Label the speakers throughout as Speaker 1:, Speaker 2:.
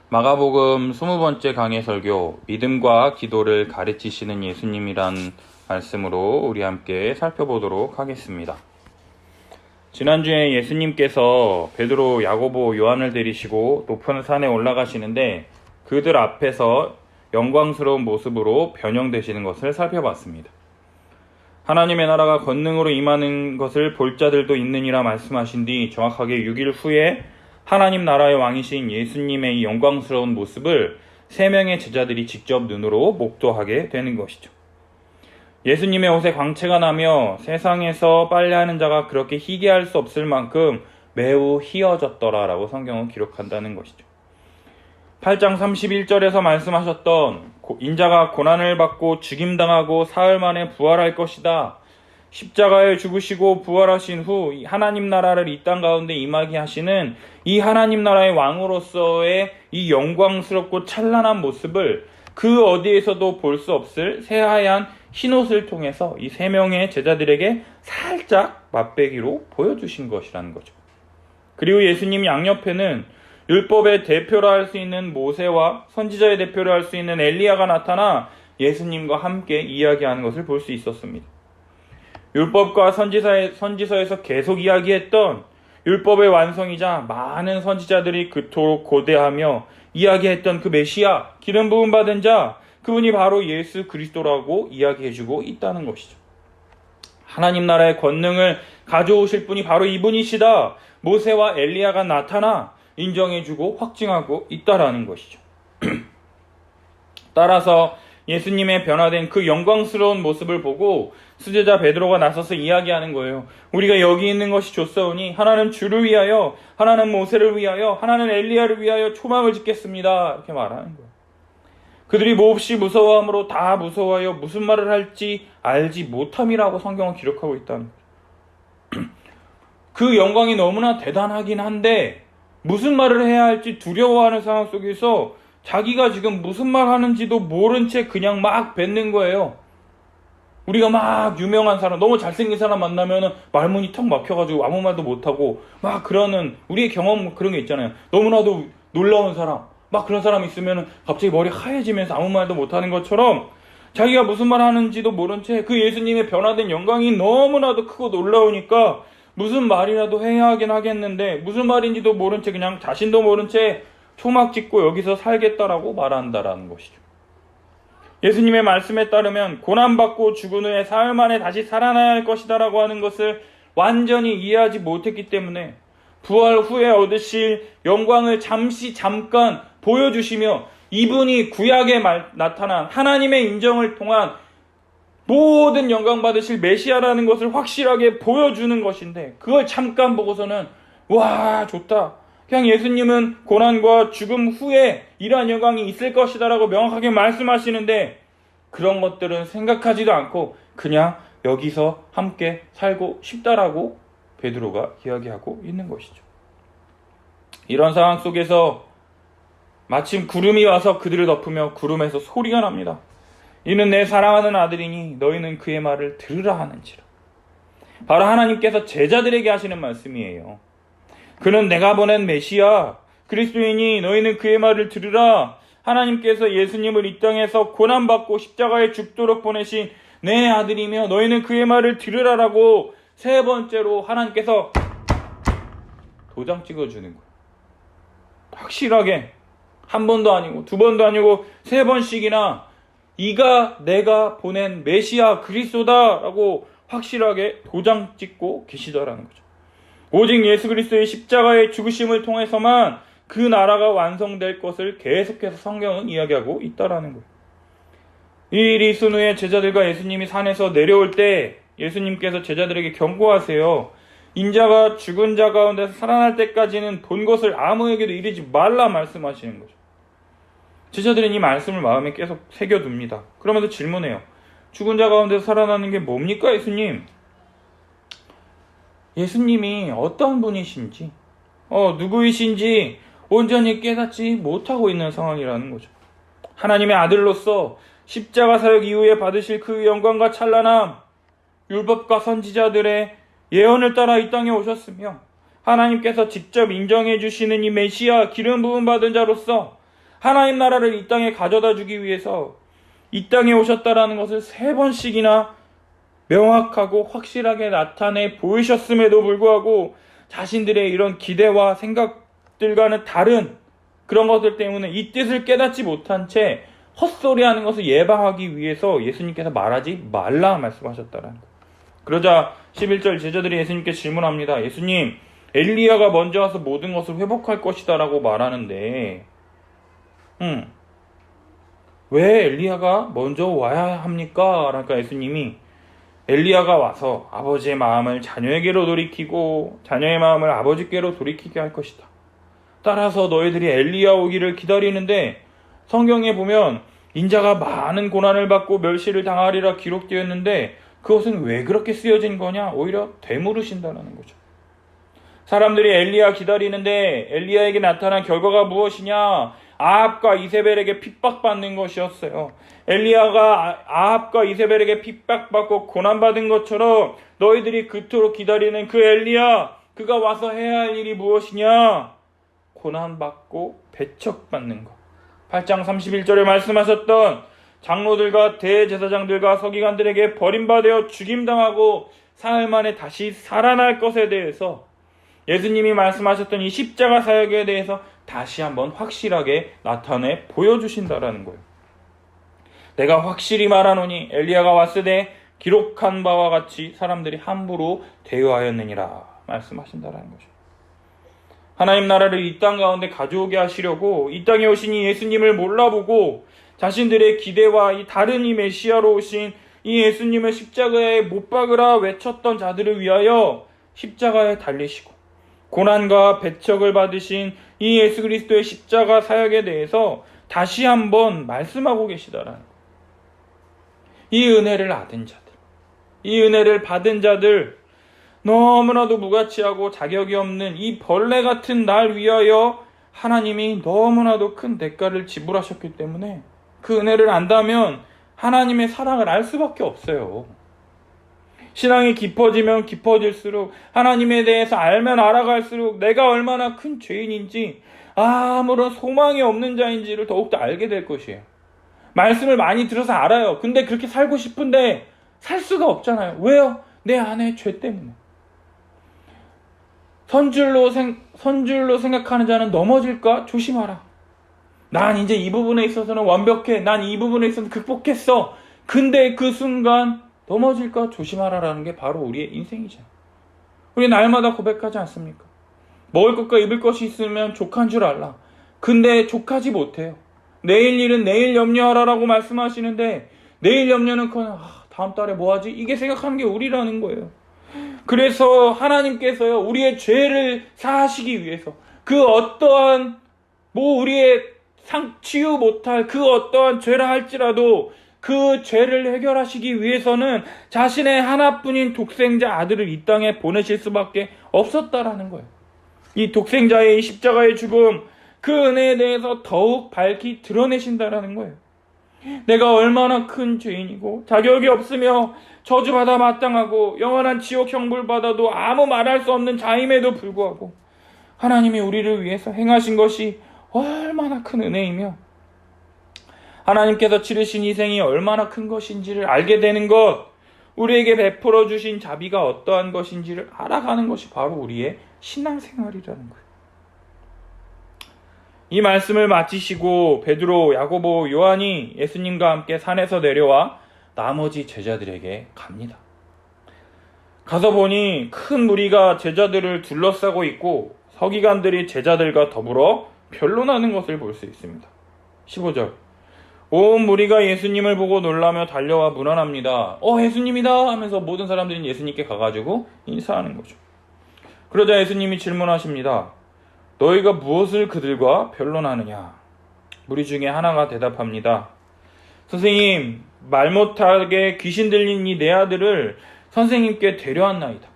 Speaker 1: 마가복음 20번째 강해 설교, 믿음과 기도를 가르치시는 예수님이란 말씀으로 우리 함께 살펴보도록 하겠습니다. 지난주에 예수님께서 베드로, 야고보, 요한을 데리시고 높은 산에 올라가시는데 그들 앞에서 영광스러운 모습으로 변형되시는 것을 살펴봤습니다. 하나님의 나라가 권능으로 임하는 것을 볼 자들도 있느니라 말씀하신 뒤 정확하게 6일 후에 하나님 나라의 왕이신 예수님의 이 영광스러운 모습을 3명의 제자들이 직접 눈으로 목도하게 되는 것이죠. 예수님의 옷에 광채가 나며 세상에서 빨래하는 자가 그렇게 희게할 수 없을 만큼 매우 희어졌더라라고 성경은 기록한다는 것이죠. 8장 31절에서 말씀하셨던 인자가 고난을 받고 죽임당하고 사흘 만에 부활할 것이다. 십자가에 죽으시고 부활하신 후 하나님 나라를 이 땅 가운데 임하게 하시는 이 하나님 나라의 왕으로서의 이 영광스럽고 찬란한 모습을 그 어디에서도 볼 수 없을 새하얀 흰옷을 통해서 이 3명의 제자들에게 살짝 맛배기로 보여주신 것이라는 거죠. 그리고 예수님 양옆에는 율법의 대표로 할 수 있는 모세와 선지자의 대표로 할 수 있는 엘리야가 나타나 예수님과 함께 이야기하는 것을 볼 수 있었습니다. 율법과 선지서에서 계속 이야기했던 율법의 완성이자 많은 선지자들이 그토록 고대하며 이야기했던 그 메시아, 기름 부음 받은 자, 그분이 바로 예수 그리스도라고 이야기해주고 있다는 것이죠. 하나님 나라의 권능을 가져오실 분이 바로 이분이시다. 모세와 엘리야가 나타나 인정해주고 확증하고 있다라는 것이죠. 따라서 예수님의 변화된 그 영광스러운 모습을 보고 수제자 베드로가 나서서 이야기하는 거예요. 우리가 여기 있는 것이 좋사오니 하나는 주를 위하여, 하나는 모세를 위하여, 하나는 엘리야를 위하여 초막을 짓겠습니다. 이렇게 말하는 거예요. 그들이 몹시 무서워함으로 다 무서워하여 무슨 말을 할지 알지 못함이라고 성경은 기록하고 있다는 거예요. 그 영광이 너무나 대단하긴 한데 무슨 말을 해야 할지 두려워하는 상황 속에서 자기가 지금 무슨 말 하는지도 모른 채 그냥 막 뱉는 거예요. 우리가 막 유명한 사람, 너무 잘생긴 사람 만나면 말문이 턱 막혀가지고 아무 말도 못하고 막 그러는 우리의 경험 그런 게 있잖아요. 너무나도 놀라운 사람, 막 그런 사람 있으면 갑자기 머리 하얘지면서 아무 말도 못하는 것처럼 자기가 무슨 말 하는지도 모른 채 그 예수님의 변화된 영광이 너무나도 크고 놀라우니까 무슨 말이라도 해야 하긴 하겠는데 무슨 말인지도 모른 채 그냥 자신도 모른 채 초막 짓고 여기서 살겠다라고 말한다라는 것이죠. 예수님의 말씀에 따르면 고난받고 죽은 후에 사흘 만에 다시 살아나야 할 것이다라고 하는 것을 완전히 이해하지 못했기 때문에 부활 후에 얻으실 영광을 잠깐 보여주시며 이분이 구약에 나타난 하나님의 인정을 통한 모든 영광 받으실 메시아라는 것을 확실하게 보여주는 것인데 그걸 잠깐 보고서는 와 좋다. 그냥 예수님은 고난과 죽음 후에 이러한 영광이 있을 것이다 라고 명확하게 말씀하시는데 그런 것들은 생각하지도 않고 그냥 여기서 함께 살고 싶다라고 베드로가 이야기하고 있는 것이죠. 이런 상황 속에서 마침 구름이 와서 그들을 덮으며 구름에서 소리가 납니다. 이는 내 사랑하는 아들이니 너희는 그의 말을 들으라 하는지라. 바로 하나님께서 제자들에게 하시는 말씀이에요. 그는 내가 보낸 메시아 그리스도이니 너희는 그의 말을 들으라. 하나님께서 예수님을 이 땅에서 고난받고 십자가에 죽도록 보내신 내 아들이며 너희는 그의 말을 들으라라고 3번째로 하나님께서 도장 찍어주는 거예요. 확실하게 1번도 아니고 2번도 아니고 3번씩이나 이가 내가 보낸 메시아 그리스도다라고 확실하게 도장 찍고 계시더라는 거죠. 오직 예수 그리스도의 십자가의 죽으심을 통해서만 그 나라가 완성될 것을 계속해서 성경은 이야기하고 있다라는 거예요. 이 일이 있은 후에 제자들과 예수님이 산에서 내려올 때 예수님께서 제자들에게 경고하세요. 인자가 죽은 자 가운데서 살아날 때까지는 본 것을 아무에게도 이르지 말라 말씀하시는 거죠. 제자들은 이 말씀을 마음에 계속 새겨둡니다. 그러면서 질문해요. 죽은 자 가운데서 살아나는 게 뭡니까 예수님? 예수님이 어떤 분이신지 누구이신지 온전히 깨닫지 못하고 있는 상황이라는 거죠. 하나님의 아들로서 십자가 사역 이후에 받으실 그 영광과 찬란함, 율법과 선지자들의 예언을 따라 이 땅에 오셨으며 하나님께서 직접 인정해 주시는 이 메시아 기름 부음 받은 자로서 하나님 나라를 이 땅에 가져다 주기 위해서 이 땅에 오셨다라는 것을 3번씩이나 명확하고 확실하게 나타내 보이셨음에도 불구하고 자신들의 이런 기대와 생각들과는 다른 그런 것들 때문에 이 뜻을 깨닫지 못한 채 헛소리하는 것을 예방하기 위해서 예수님께서 말하지 말라 말씀하셨다라는 거예요. 그러자 11절 제자들이 예수님께 질문합니다. 예수님, 엘리야가 먼저 와서 모든 것을 회복할 것이다 라고 말하는데 왜 엘리야가 먼저 와야 합니까? 그러니까 예수님이 엘리야가 와서 아버지의 마음을 자녀에게로 돌이키고 자녀의 마음을 아버지께로 돌이키게 할 것이다. 따라서 너희들이 엘리야 오기를 기다리는데 성경에 보면 인자가 많은 고난을 받고 멸시를 당하리라 기록되었는데 그것은 왜 그렇게 쓰여진 거냐? 오히려 되물으신다는 거죠. 사람들이 엘리야 기다리는데 엘리야에게 나타난 결과가 무엇이냐? 아합과 이세벨에게 핍박받는 것이었어요. 엘리야가 아합과 이세벨에게 핍박받고 고난받은 것처럼 너희들이 그토록 기다리는 그 엘리야, 그가 와서 해야 할 일이 무엇이냐? 고난받고 배척받는 것. 8장 31절에 말씀하셨던 장로들과 대제사장들과 서기관들에게 버림받아 죽임당하고 사흘 만에 다시 살아날 것에 대해서 예수님이 말씀하셨던 이 십자가 사역에 대해서 다시 한번 확실하게 나타내 보여주신다라는 거예요. 내가 확실히 말하노니 엘리야가 왔을 때 기록한 바와 같이 사람들이 함부로 대우하였느니라 말씀하신다라는 거죠. 하나님 나라를 이 땅 가운데 가져오게 하시려고 이 땅에 오신 이 예수님을 몰라보고 자신들의 기대와 이 다른 이 메시아로 오신 이 예수님을 십자가에 못 박으라 외쳤던 자들을 위하여 십자가에 달리시고 고난과 배척을 받으신 이 예수 그리스도의 십자가 사역에 대해서 다시 한번 말씀하고 계시다라는 거예요. 이 은혜를 받은 자들, 이 은혜를 받은 자들, 너무나도 무가치하고 자격이 없는 이 벌레 같은 날 위하여 하나님이 너무나도 큰 대가를 지불하셨기 때문에 그 은혜를 안다면 하나님의 사랑을 알 수밖에 없어요. 신앙이 깊어지면 깊어질수록 하나님에 대해서 알면 알아갈수록 내가 얼마나 큰 죄인인지 아무런 소망이 없는 자인지를 더욱더 알게 될 것이에요. 말씀을 많이 들어서 알아요. 근데 그렇게 살고 싶은데 살 수가 없잖아요. 왜요? 내 안에 죄 때문에. 선줄로 생각하는 자는 넘어질까? 조심하라. 난 이제 이 부분에 있어서는 완벽해. 난 이 부분에 있어서는 극복했어. 근데 그 순간 넘어질까? 조심하라라는 게 바로 우리의 인생이죠. 우리 날마다 고백하지 않습니까? 먹을 것과 입을 것이 있으면 족한 줄 알라. 근데 족하지 못해요. 내일 일은 내일 염려하라라고 말씀하시는데 내일 염려는커녕 다음 달에 뭐 하지? 이게 생각하는 게 우리라는 거예요. 그래서 하나님께서요, 우리의 죄를 사하시기 위해서 그 어떠한 우리의 치유 못할 그 어떠한 죄라 할지라도 그 죄를 해결하시기 위해서는 자신의 하나뿐인 독생자 아들을 이 땅에 보내실 수밖에 없었다라는 거예요. 이 독생자의 십자가의 죽음, 그 은혜에 대해서 더욱 밝히 드러내신다라는 거예요. 내가 얼마나 큰 죄인이고 자격이 없으며 저주받아 마땅하고 영원한 지옥 형벌 받아도 아무 말할 수 없는 자임에도 불구하고 하나님이 우리를 위해서 행하신 것이 얼마나 큰 은혜이며 하나님께서 치르신 희생이 얼마나 큰 것인지를 알게 되는 것, 우리에게 베풀어 주신 자비가 어떠한 것인지를 알아가는 것이 바로 우리의 신앙생활이라는 거예요. 이 말씀을 마치시고 베드로, 야고보, 요한이 예수님과 함께 산에서 내려와 나머지 제자들에게 갑니다. 가서 보니 큰 무리가 제자들을 둘러싸고 있고 서기관들이 제자들과 더불어 변론하는 것을 볼 수 있습니다. 15절. 온 무리가 예수님을 보고 놀라며 달려와 문안합니다. 예수님이다 하면서 모든 사람들이 예수님께 가가지고 인사하는 거죠. 그러자 예수님이 질문하십니다. 너희가 무엇을 그들과 변론하느냐? 무리 중에 하나가 대답합니다. 선생님, 말 못하게 귀신 들린 이 내 아들을 선생님께 데려왔나이다.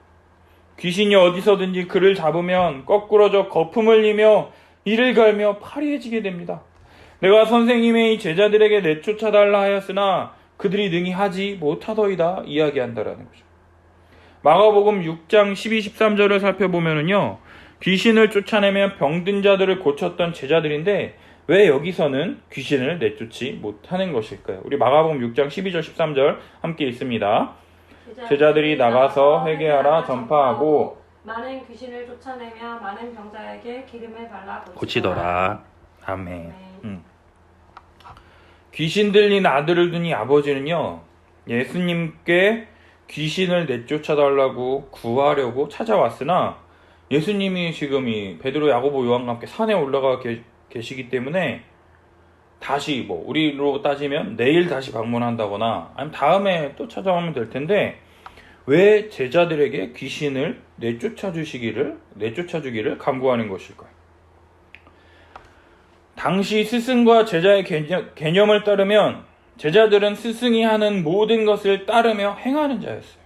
Speaker 1: 귀신이 어디서든지 그를 잡으면 거꾸러져 거품을 흘리며 이를 갈며 파리해지게 됩니다. 내가 선생님의 이 제자들에게 내쫓아달라 하였으나 그들이 능히 하지 못하더이다 이야기한다라는 거죠. 마가복음 6장 12, 13절을 살펴보면요, 귀신을 쫓아내며 병든 자들을 고쳤던 제자들인데 왜 여기서는 귀신을 내쫓지 못하는 것일까요? 우리 마가복음 6장 12절 13절 함께 읽습니다. 제자들이 나가서 회개하라 전파하고
Speaker 2: 많은 귀신을 쫓아내며 많은 병자에게 기름을 발라
Speaker 1: 고치더라. 아멘. 귀신 들린 아들을 둔 이 아버지는요, 예수님께 귀신을 내쫓아달라고 구하려고 찾아왔으나 예수님이 지금 이 베드로, 야고보, 요한과 함께 산에 올라가 계시기 때문에 다시 우리로 따지면 내일 다시 방문한다거나 아니면 다음에 또 찾아오면 될 텐데 왜 제자들에게 귀신을 내쫓아주기를 간구하는 것일까요? 당시 스승과 제자의 개념을 따르면 제자들은 스승이 하는 모든 것을 따르며 행하는 자였어요.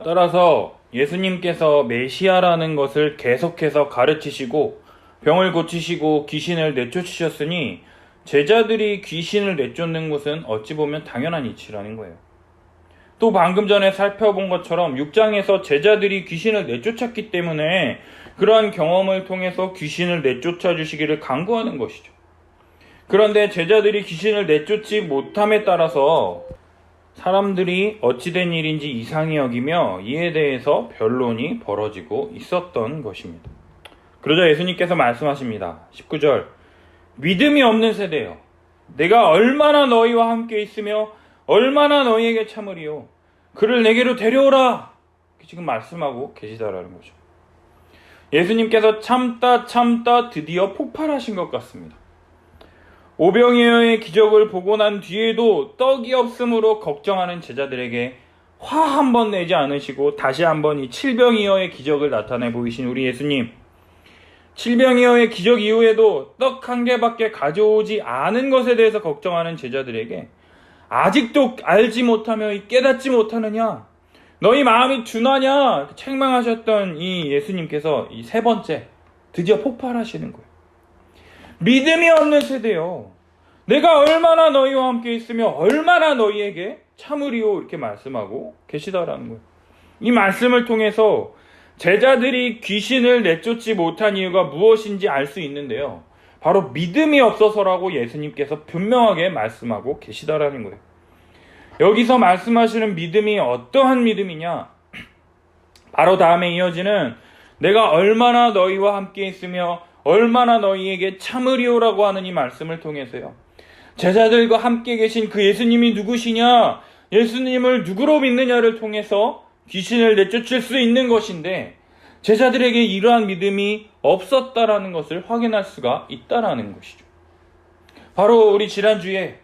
Speaker 1: 따라서 예수님께서 메시아라는 것을 계속해서 가르치시고 병을 고치시고 귀신을 내쫓으셨으니 제자들이 귀신을 내쫓는 것은 어찌 보면 당연한 이치라는 거예요. 또 방금 전에 살펴본 것처럼 6장에서 제자들이 귀신을 내쫓았기 때문에 그러한 경험을 통해서 귀신을 내쫓아 주시기를 간구하는 것이죠. 그런데 제자들이 귀신을 내쫓지 못함에 따라서 사람들이 어찌된 일인지 이상히 여기며 이에 대해서 변론이 벌어지고 있었던 것입니다. 그러자 예수님께서 말씀하십니다. 19절, 믿음이 없는 세대여, 내가 얼마나 너희와 함께 있으며 얼마나 너희에게 참으리요, 그를 내게로 데려오라, 지금 말씀하고 계시다라는 거죠. 예수님께서 참다 드디어 폭발하신 것 같습니다. 오병이어의 기적을 보고 난 뒤에도 떡이 없음으로 걱정하는 제자들에게 화 한 번 내지 않으시고 다시 한번 이 칠병이어의 기적을 나타내 보이신 우리 예수님, 칠병이어의 기적 이후에도 떡 1개밖에 가져오지 않은 것에 대해서 걱정하는 제자들에게 아직도 알지 못하며 깨닫지 못하느냐, 너희 마음이 둔하냐 책망하셨던 이 예수님께서 이 세 번째 드디어 폭발하시는 거예요. 믿음이 없는 세대요, 내가 얼마나 너희와 함께 있으며 얼마나 너희에게 참으리요, 이렇게 말씀하고 계시다라는 거예요. 이 말씀을 통해서 제자들이 귀신을 내쫓지 못한 이유가 무엇인지 알 수 있는데요, 바로 믿음이 없어서라고 예수님께서 분명하게 말씀하고 계시다라는 거예요. 여기서 말씀하시는 믿음이 어떠한 믿음이냐, 바로 다음에 이어지는 내가 얼마나 너희와 함께 있으며 얼마나 너희에게 참으리오라고 하는 이 말씀을 통해서요, 제자들과 함께 계신 그 예수님이 누구시냐, 예수님을 누구로 믿느냐를 통해서 귀신을 내쫓을 수 있는 것인데 제자들에게 이러한 믿음이 없었다라는 것을 확인할 수가 있다라는 것이죠. 바로 우리 지난주에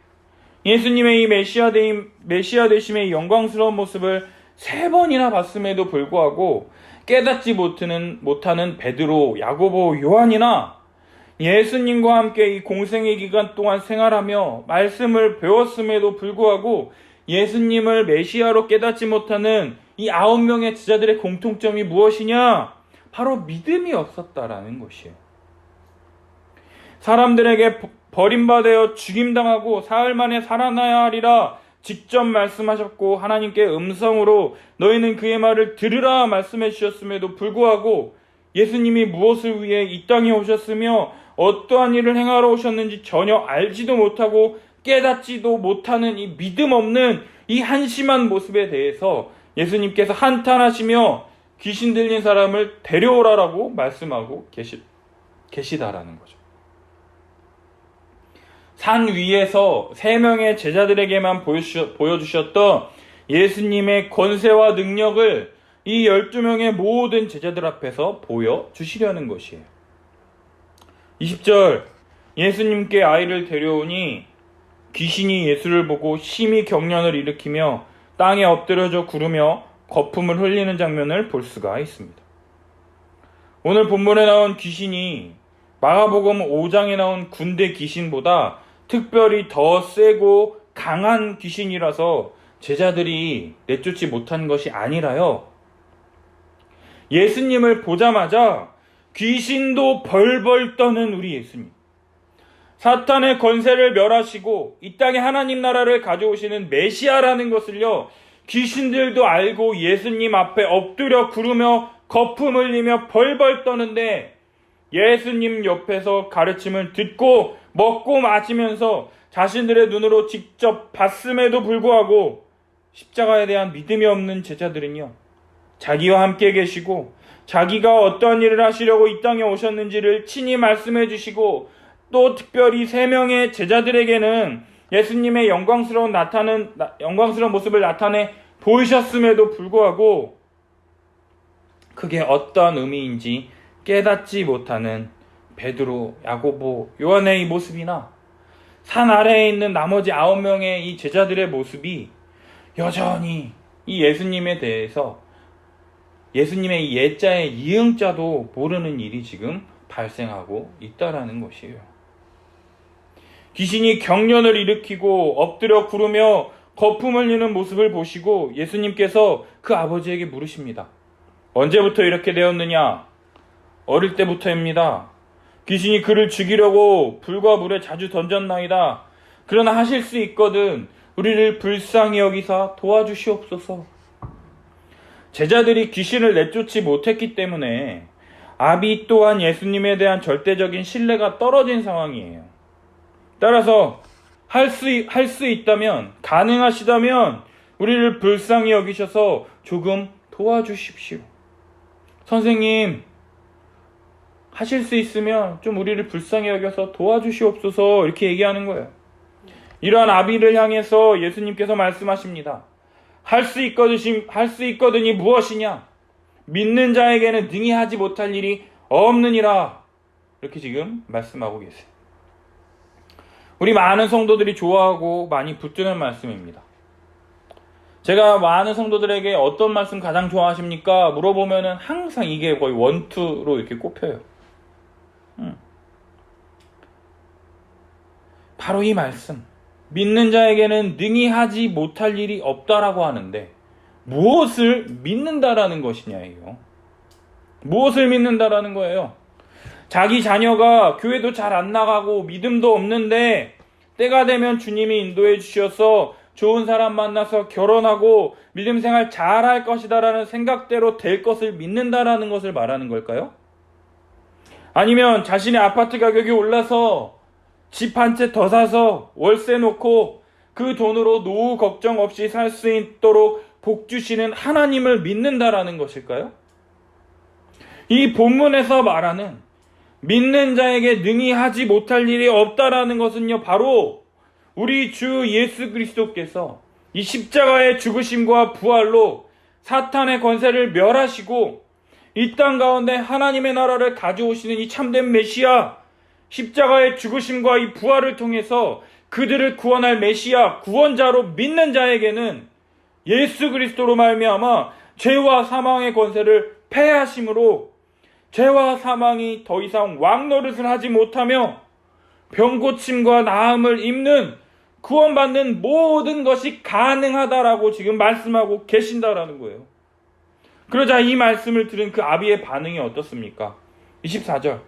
Speaker 1: 예수님의 이 메시아 되심의 영광스러운 모습을 3번이나 봤음에도 불구하고 깨닫지 못하는 베드로, 야고보, 요한이나 예수님과 함께 이 공생의 기간 동안 생활하며 말씀을 배웠음에도 불구하고 예수님을 메시아로 깨닫지 못하는 이 9명의 제자들의 공통점이 무엇이냐? 바로 믿음이 없었다라는 것이에요. 사람들에게 버림받아 죽임당하고 사흘 만에 살아나야 하리라 직접 말씀하셨고 하나님께 음성으로 너희는 그의 말을 들으라 말씀해 주셨음에도 불구하고 예수님이 무엇을 위해 이 땅에 오셨으며 어떠한 일을 행하러 오셨는지 전혀 알지도 못하고 깨닫지도 못하는 이 믿음 없는 이 한심한 모습에 대해서 예수님께서 한탄하시며 귀신 들린 사람을 데려오라라고 말씀하고 계시다라는 거죠. 산 위에서 3명의 제자들에게만 보여주셨던 예수님의 권세와 능력을 이 12명의 모든 제자들 앞에서 보여주시려는 것이에요. 20절, 예수님께 아이를 데려오니 귀신이 예수를 보고 심히 경련을 일으키며 땅에 엎드려져 구르며 거품을 흘리는 장면을 볼 수가 있습니다. 오늘 본문에 나온 귀신이 마가복음 5장에 나온 군대 귀신보다 특별히 더 세고 강한 귀신이라서 제자들이 내쫓지 못한 것이 아니라요, 예수님을 보자마자 귀신도 벌벌 떠는 우리 예수님, 사탄의 권세를 멸하시고 이 땅에 하나님 나라를 가져오시는 메시아라는 것을요, 귀신들도 알고 예수님 앞에 엎드려 구르며 거품 흘리며 벌벌 떠는데 예수님 옆에서 가르침을 듣고 먹고 마시면서 자신들의 눈으로 직접 봤음에도 불구하고 십자가에 대한 믿음이 없는 제자들은요, 자기와 함께 계시고 자기가 어떤 일을 하시려고 이 땅에 오셨는지를 친히 말씀해 주시고, 또 특별히 3명의 제자들에게는 예수님의 영광스러운 모습을 나타내 보이셨음에도 불구하고 그게 어떤 의미인지 깨닫지 못하는 베드로, 야고보, 요한의 이 모습이나 산 아래에 있는 나머지 9명의 이 제자들의 모습이 여전히 이 예수님에 대해서, 예수님의 이 예자의 이응자도 모르는 일이 지금 발생하고 있다라는 것이에요. 귀신이 경련을 일으키고 엎드려 구르며 거품 흘리는 모습을 보시고 예수님께서 그 아버지에게 물으십니다. 언제부터 이렇게 되었느냐? 어릴 때부터입니다. 귀신이 그를 죽이려고 불과 물에 자주 던졌나이다. 그러나 하실 수 있거든 우리를 불쌍히 여기사 도와주시옵소서. 제자들이 귀신을 내쫓지 못했기 때문에 아비 또한 예수님에 대한 절대적인 신뢰가 떨어진 상황이에요. 따라서 할 수 있다면, 가능하시다면 우리를 불쌍히 여기셔서 조금 도와주십시오. 선생님, 하실 수 있으면 좀 우리를 불쌍히 여겨서 도와주시옵소서, 이렇게 얘기하는 거예요. 이러한 아비를 향해서 예수님께서 말씀하십니다. 할 수 있거든이 무엇이냐? 믿는 자에게는 능히 하지 못할 일이 없느니라. 이렇게 지금 말씀하고 계세요. 우리 많은 성도들이 좋아하고 많이 붙드는 말씀입니다. 제가 많은 성도들에게 어떤 말씀 가장 좋아하십니까? 물어보면은 항상 이게 거의 원투로 이렇게 꼽혀요. 바로 이 말씀. 믿는 자에게는 능히 하지 못할 일이 없다라고 하는데, 무엇을 믿는다라는 것이냐예요. 무엇을 믿는다라는 거예요. 자기 자녀가 교회도 잘 안 나가고 믿음도 없는데 때가 되면 주님이 인도해 주셔서 좋은 사람 만나서 결혼하고 믿음 생활 잘할 것이다라는 생각대로 될 것을 믿는다라는 것을 말하는 걸까요? 아니면 자신의 아파트 가격이 올라서 집 한 채 더 사서 월세 놓고 그 돈으로 노후 걱정 없이 살 수 있도록 복 주시는 하나님을 믿는다라는 것일까요? 이 본문에서 말하는 믿는 자에게 능히 하지 못할 일이 없다라는 것은요, 바로 우리 주 예수 그리스도께서 이 십자가의 죽으심과 부활로 사탄의 권세를 멸하시고 이 땅 가운데 하나님의 나라를 가져오시는 이 참된 메시아, 십자가의 죽으심과 이 부활을 통해서 그들을 구원할 메시아, 구원자로 믿는 자에게는 예수 그리스도로 말미암아 죄와 사망의 권세를 패하심으로 죄와 사망이 더 이상 왕노릇을 하지 못하며 병고침과 나음을 입는, 구원받는 모든 것이 가능하다라고 지금 말씀하고 계신다라는 거예요. 그러자 이 말씀을 들은 그 아비의 반응이 어떻습니까? 24절.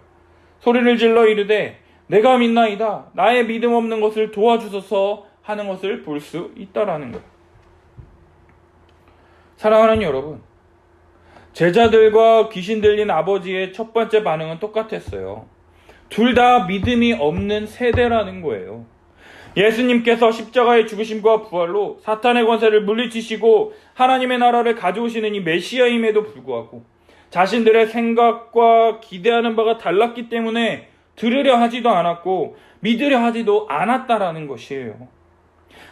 Speaker 1: 소리를 질러 이르되 내가 믿나이다. 나의 믿음 없는 것을 도와주소서 하는 것을 볼 수 있다라는 거예요. 사랑하는 여러분, 제자들과 귀신 들린 아버지의 첫 번째 반응은 똑같았어요. 둘 다 믿음이 없는 세대라는 거예요. 예수님께서 십자가의 죽으심과 부활로 사탄의 권세를 물리치시고 하나님의 나라를 가져오시는 이 메시아임에도 불구하고 자신들의 생각과 기대하는 바가 달랐기 때문에 들으려 하지도 않았고 믿으려 하지도 않았다라는 것이에요.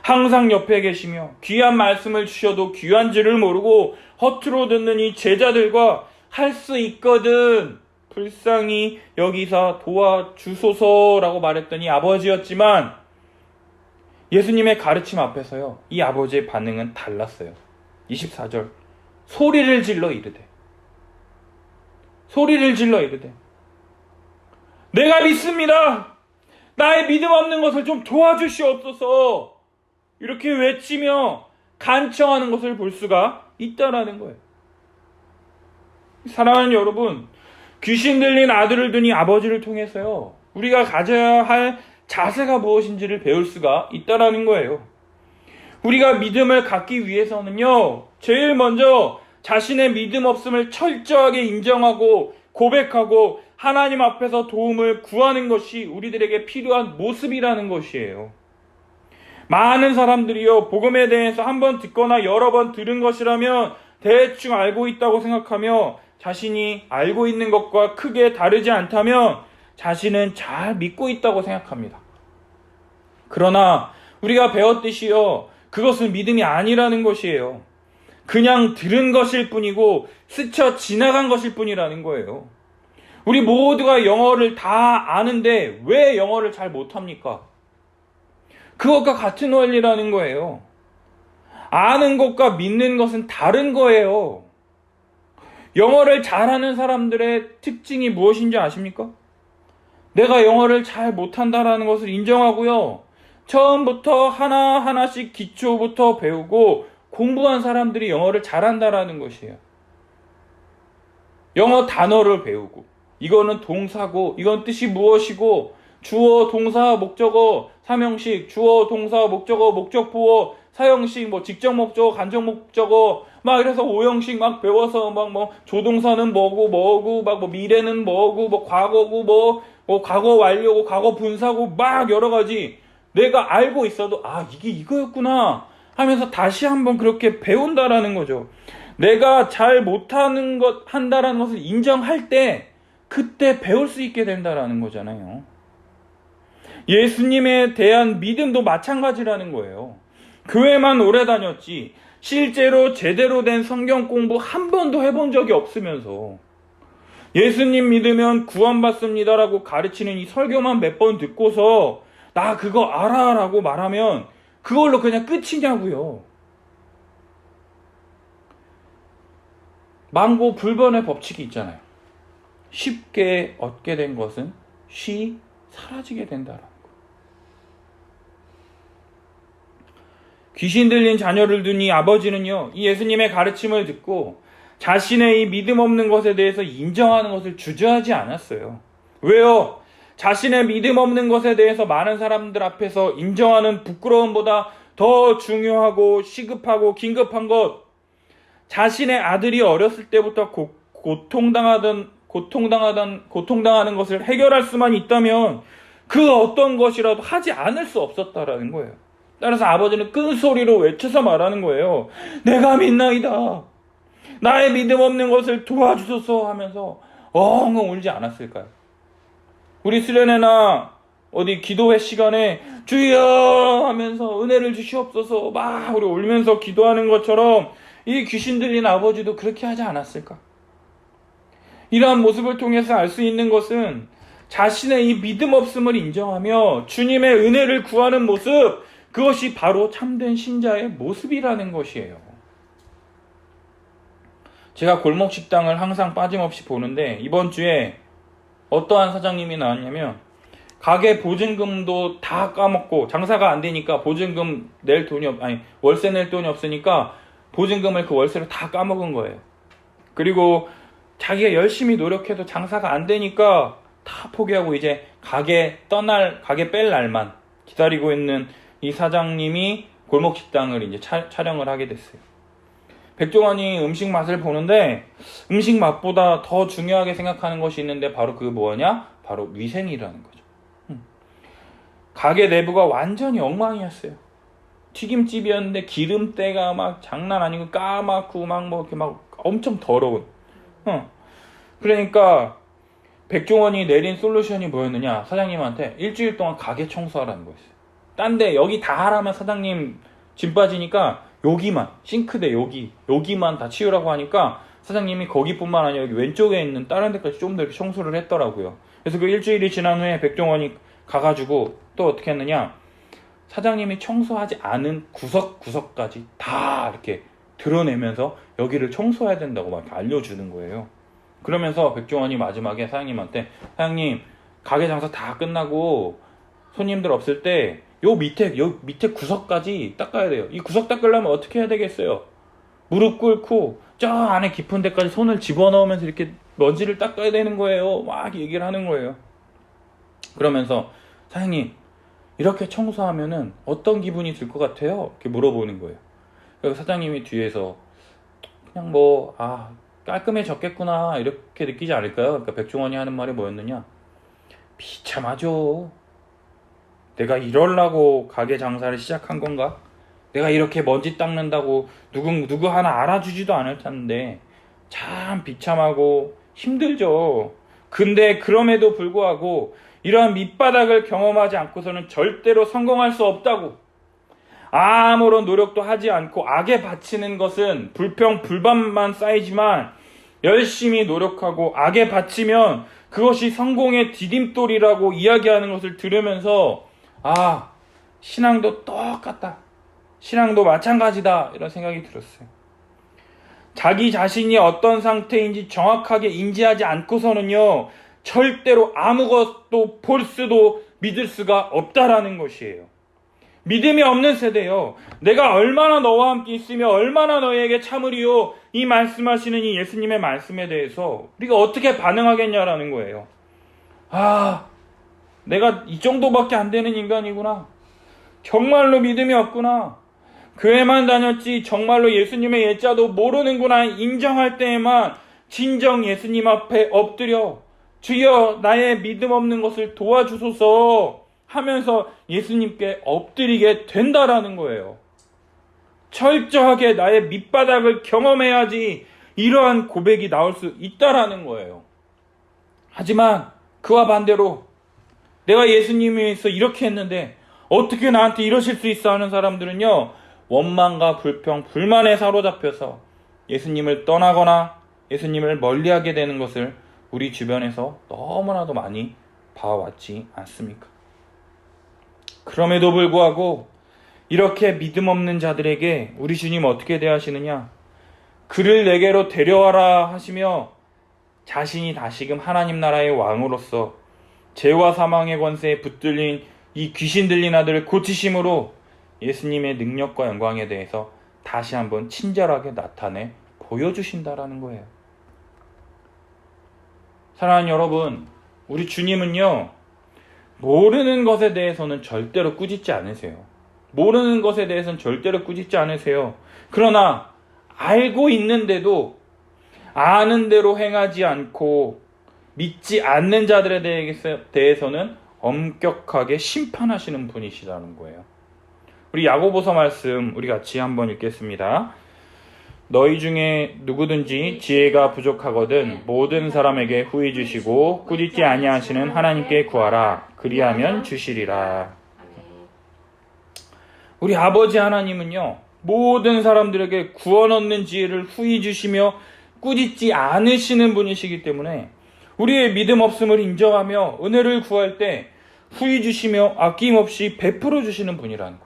Speaker 1: 항상 옆에 계시며 귀한 말씀을 주셔도 귀한 줄을 모르고 허투루 듣는 이 제자들과 할 수 있거든 불쌍히 여기서 도와주소서라고 말했더니 아버지였지만 예수님의 가르침 앞에서요, 이 아버지의 반응은 달랐어요. 24절. 소리를 질러 이르되 내가 믿습니다. 나의 믿음 없는 것을 좀 도와주시옵소서. 이렇게 외치며 간청하는 것을 볼 수가 있다라는 거예요. 사랑하는 여러분, 귀신 들린 아들을 둔 이 아버지를 통해서요, 우리가 가져야 할 자세가 무엇인지를 배울 수가 있다라는 거예요. 우리가 믿음을 갖기 위해서는요, 제일 먼저 자신의 믿음 없음을 철저하게 인정하고 고백하고 하나님 앞에서 도움을 구하는 것이 우리들에게 필요한 모습이라는 것이에요. 많은 사람들이요, 복음에 대해서 한 번 듣거나 여러 번 들은 것이라면 대충 알고 있다고 생각하며 자신이 알고 있는 것과 크게 다르지 않다면 자신은 잘 믿고 있다고 생각합니다. 그러나 우리가 배웠듯이요, 그것은 믿음이 아니라는 것이에요. 그냥 들은 것일 뿐이고 스쳐 지나간 것일 뿐이라는 거예요. 우리 모두가 영어를 다 아는데 왜 영어를 잘 못합니까? 그것과 같은 원리라는 거예요. 아는 것과 믿는 것은 다른 거예요. 영어를 잘하는 사람들의 특징이 무엇인지 아십니까? 내가 영어를 잘 못한다라는 것을 인정하고요, 처음부터 하나하나씩 기초부터 배우고 공부한 사람들이 영어를 잘한다라는 것이에요. 영어 단어를 배우고, 이거는 동사고, 이건 뜻이 무엇이고, 주어, 동사, 목적어, 삼형식, 주어, 동사, 목적어, 목적보어, 사형식, 뭐 직접 목적어, 간접 목적어, 막 이래서 오형식 막 배워서 막 뭐 조동사는 뭐고 막 뭐 미래는 뭐고 뭐 과거고 뭐 과거 완료고 과거 분사고 막 여러 가지 내가 알고 있어도 이게 이거였구나 하면서 다시 한번 그렇게 배운다라는 거죠. 내가 잘 못하는 것 한다라는 것을 인정할 때 그때 배울 수 있게 된다라는 거잖아요. 예수님에 대한 믿음도 마찬가지라는 거예요. 교회만 오래 다녔지 실제로 제대로 된 성경 공부 한 번도 해본 적이 없으면서 예수님 믿으면 구원받습니다라고 가르치는 이 설교만 몇 번 듣고서 나 그거 알아 라고 말하면 그걸로 그냥 끝이냐고요. 만고 불변의 법칙이 있잖아요. 쉽게 얻게 된 것은 쉬 사라지게 된다라는 거. 귀신 들린 자녀를 둔 이 아버지는요, 이 예수님의 가르침을 듣고 자신의 이 믿음 없는 것에 대해서 인정하는 것을 주저하지 않았어요. 왜요? 자신의 믿음 없는 것에 대해서 많은 사람들 앞에서 인정하는 부끄러움보다 더 중요하고 시급하고 긴급한 것, 자신의 아들이 어렸을 때부터 고통당하는 것을 해결할 수만 있다면 그 어떤 것이라도 하지 않을 수 없었다라는 거예요. 따라서 아버지는 큰 소리로 외쳐서 말하는 거예요. 내가 믿나이다. 나의 믿음 없는 것을 도와주소서 하면서 엉엉 울지 않았을까요? 우리 수련회나 어디 기도회 시간에 주여 하면서 은혜를 주시옵소서 막 우리 울면서 기도하는 것처럼 이 귀신 들린 아버지도 그렇게 하지 않았을까? 이러한 모습을 통해서 알 수 있는 것은 자신의 이 믿음 없음을 인정하며 주님의 은혜를 구하는 모습, 그것이 바로 참된 신자의 모습이라는 것이에요. 제가 골목식당을 항상 빠짐없이 보는데 이번 주에 어떠한 사장님이 나왔냐면 가게 보증금도 다 까먹고 장사가 안 되니까 보증금 낼 돈이 월세 낼 돈이 없으니까 보증금을 그 월세로 다 까먹은 거예요. 그리고 자기가 열심히 노력해도 장사가 안 되니까 다 포기하고 이제 가게 뺄 날만 기다리고 있는 이 사장님이 골목식당을 이제 촬영을 하게 됐어요. 백종원이 음식 맛을 보는데 음식 맛보다 더 중요하게 생각하는 것이 있는데 바로 그게 뭐냐? 바로 위생이라는 거죠. 가게 내부가 완전히 엉망이었어요. 튀김집이었는데 기름때가 막 장난 아니고 까맣고 막 뭐 이렇게 막 엄청 더러운. 그러니까 백종원이 내린 솔루션이 뭐였느냐? 사장님한테 일주일 동안 가게 청소하라는 거였어요. 딴데 여기 다 하라면 사장님 짐 빠지니까 여기만, 싱크대 여기만 다 치우라고 하니까 사장님이 거기뿐만 아니라 여기 왼쪽에 있는 다른 데까지 좀 더 이렇게 청소를 했더라고요. 그래서 그 일주일이 지난 후에 백종원이 가가지고 또 어떻게 했느냐, 사장님이 청소하지 않은 구석구석까지 다 이렇게 드러내면서 여기를 청소해야 된다고 막 이렇게 알려주는 거예요. 그러면서 백종원이 마지막에 사장님한테, 사장님 가게 장사 다 끝나고 손님들 없을 때 요 밑에 구석까지 닦아야 돼요. 이 구석 닦으려면 어떻게 해야 되겠어요? 무릎 꿇고 저 안에 깊은 데까지 손을 집어넣으면서 이렇게 먼지를 닦아야 되는 거예요. 막 얘기를 하는 거예요. 그러면서 사장님 이렇게 청소하면은 어떤 기분이 들 것 같아요? 이렇게 물어보는 거예요. 그래서 사장님이 뒤에서 그냥 깔끔해졌겠구나 이렇게 느끼지 않을까요? 그러니까 백종원이 하는 말이 뭐였느냐? 비참하죠. 내가 이러려고 가게 장사를 시작한 건가? 내가 이렇게 먼지 닦는다고 누구 하나 알아주지도 않을 텐데 참 비참하고 힘들죠. 근데 그럼에도 불구하고 이러한 밑바닥을 경험하지 않고서는 절대로 성공할 수 없다고. 아무런 노력도 하지 않고 악에 바치는 것은 불평불만만 쌓이지만 열심히 노력하고 악에 바치면 그것이 성공의 디딤돌이라고 이야기하는 것을 들으면서 신앙도 똑같다. 신앙도 마찬가지다. 이런 생각이 들었어요. 자기 자신이 어떤 상태인지 정확하게 인지하지 않고서는요, 절대로 아무것도 볼 수도 믿을 수가 없다라는 것이에요. 믿음이 없는 세대요. 내가 얼마나 너와 함께 있으며 얼마나 너에게 참으리요. 이 말씀하시는 이 예수님의 말씀에 대해서 우리가 어떻게 반응하겠냐라는 거예요. 내가 이 정도밖에 안 되는 인간이구나. 정말로 믿음이 없구나. 교회만 다녔지 정말로 예수님의 예자도 모르는구나 인정할 때에만 진정 예수님 앞에 엎드려 주여 나의 믿음 없는 것을 도와주소서 하면서 예수님께 엎드리게 된다라는 거예요. 철저하게 나의 밑바닥을 경험해야지 이러한 고백이 나올 수 있다라는 거예요. 하지만 그와 반대로 내가 예수님에 의해서 이렇게 했는데 어떻게 나한테 이러실 수 있어 하는 사람들은요, 원망과 불평, 불만에 사로잡혀서 예수님을 떠나거나 예수님을 멀리하게 되는 것을 우리 주변에서 너무나도 많이 봐왔지 않습니까? 그럼에도 불구하고 이렇게 믿음 없는 자들에게 우리 주님 어떻게 대하시느냐? 그를 내게로 데려와라 하시며 자신이 다시금 하나님 나라의 왕으로서 죄와 사망의 권세에 붙들린 이 귀신 들린 아들을 고치심으로 예수님의 능력과 영광에 대해서 다시 한번 친절하게 나타내 보여주신다라는 거예요. 사랑하는 여러분, 우리 주님은요, 모르는 것에 대해서는 절대로 꾸짖지 않으세요. 모르는 것에 대해서는 절대로 꾸짖지 않으세요. 그러나 알고 있는데도 아는 대로 행하지 않고 믿지 않는 자들에 대해서는 엄격하게 심판하시는 분이시라는 거예요. 우리 야고보서 말씀 우리 같이 한번 읽겠습니다. 너희 중에 누구든지 지혜가 부족하거든 모든 사람에게 후히 주시고 꾸짖지 아니하시는 하나님께 구하라. 그리하면 주시리라. 우리 아버지 하나님은요, 모든 사람들에게 구원 얻는 지혜를 후히 주시며 꾸짖지 않으시는 분이시기 때문에 우리의 믿음 없음을 인정하며 은혜를 구할 때 후히 주시며 아낌없이 베풀어 주시는 분이라는 거예요.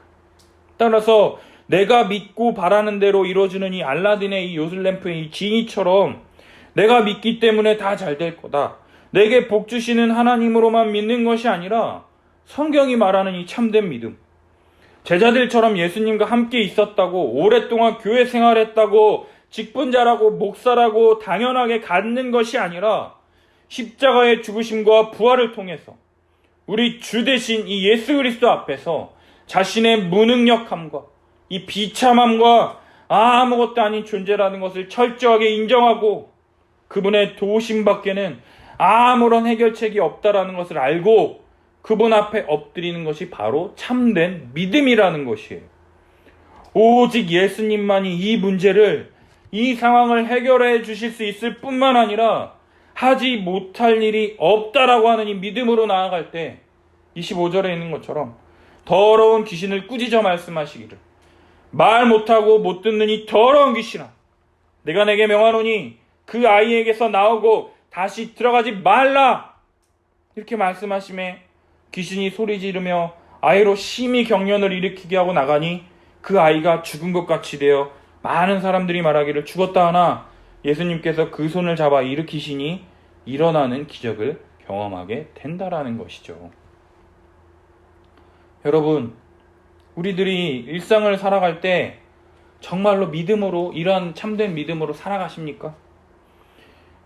Speaker 1: 따라서 내가 믿고 바라는 대로 이루어지는 이 알라딘의 이 요술램프의 이 지니처럼 내가 믿기 때문에 다 잘 될 거다. 내게 복 주시는 하나님으로만 믿는 것이 아니라 성경이 말하는 이 참된 믿음. 제자들처럼 예수님과 함께 있었다고 오랫동안 교회 생활했다고 직분자라고 목사라고 당연하게 갖는 것이 아니라 십자가의 죽으심과 부활을 통해서 우리 주 대신 이 예수 그리스도 앞에서 자신의 무능력함과 이 비참함과 아무것도 아닌 존재라는 것을 철저하게 인정하고 그분의 도우심밖에는 아무런 해결책이 없다라는 것을 알고 그분 앞에 엎드리는 것이 바로 참된 믿음이라는 것이에요. 오직 예수님만이 이 문제를, 이 상황을 해결해 주실 수 있을 뿐만 아니라 하지 못할 일이 없다라고 하는 이 믿음으로 나아갈 때 25절에 있는 것처럼 더러운 귀신을 꾸짖어 말씀하시기를 말 못하고 못 듣는 이 더러운 귀신아, 내가 내게 명하노니 그 아이에게서 나오고 다시 들어가지 말라. 이렇게 말씀하심에 귀신이 소리 지르며 아이로 심히 경련을 일으키게 하고 나가니 그 아이가 죽은 것 같이 되어 많은 사람들이 말하기를 죽었다 하나 예수님께서 그 손을 잡아 일으키시니 일어나는 기적을 경험하게 된다라는 것이죠. 여러분, 우리들이 일상을 살아갈 때 정말로 믿음으로, 이러한 참된 믿음으로 살아가십니까?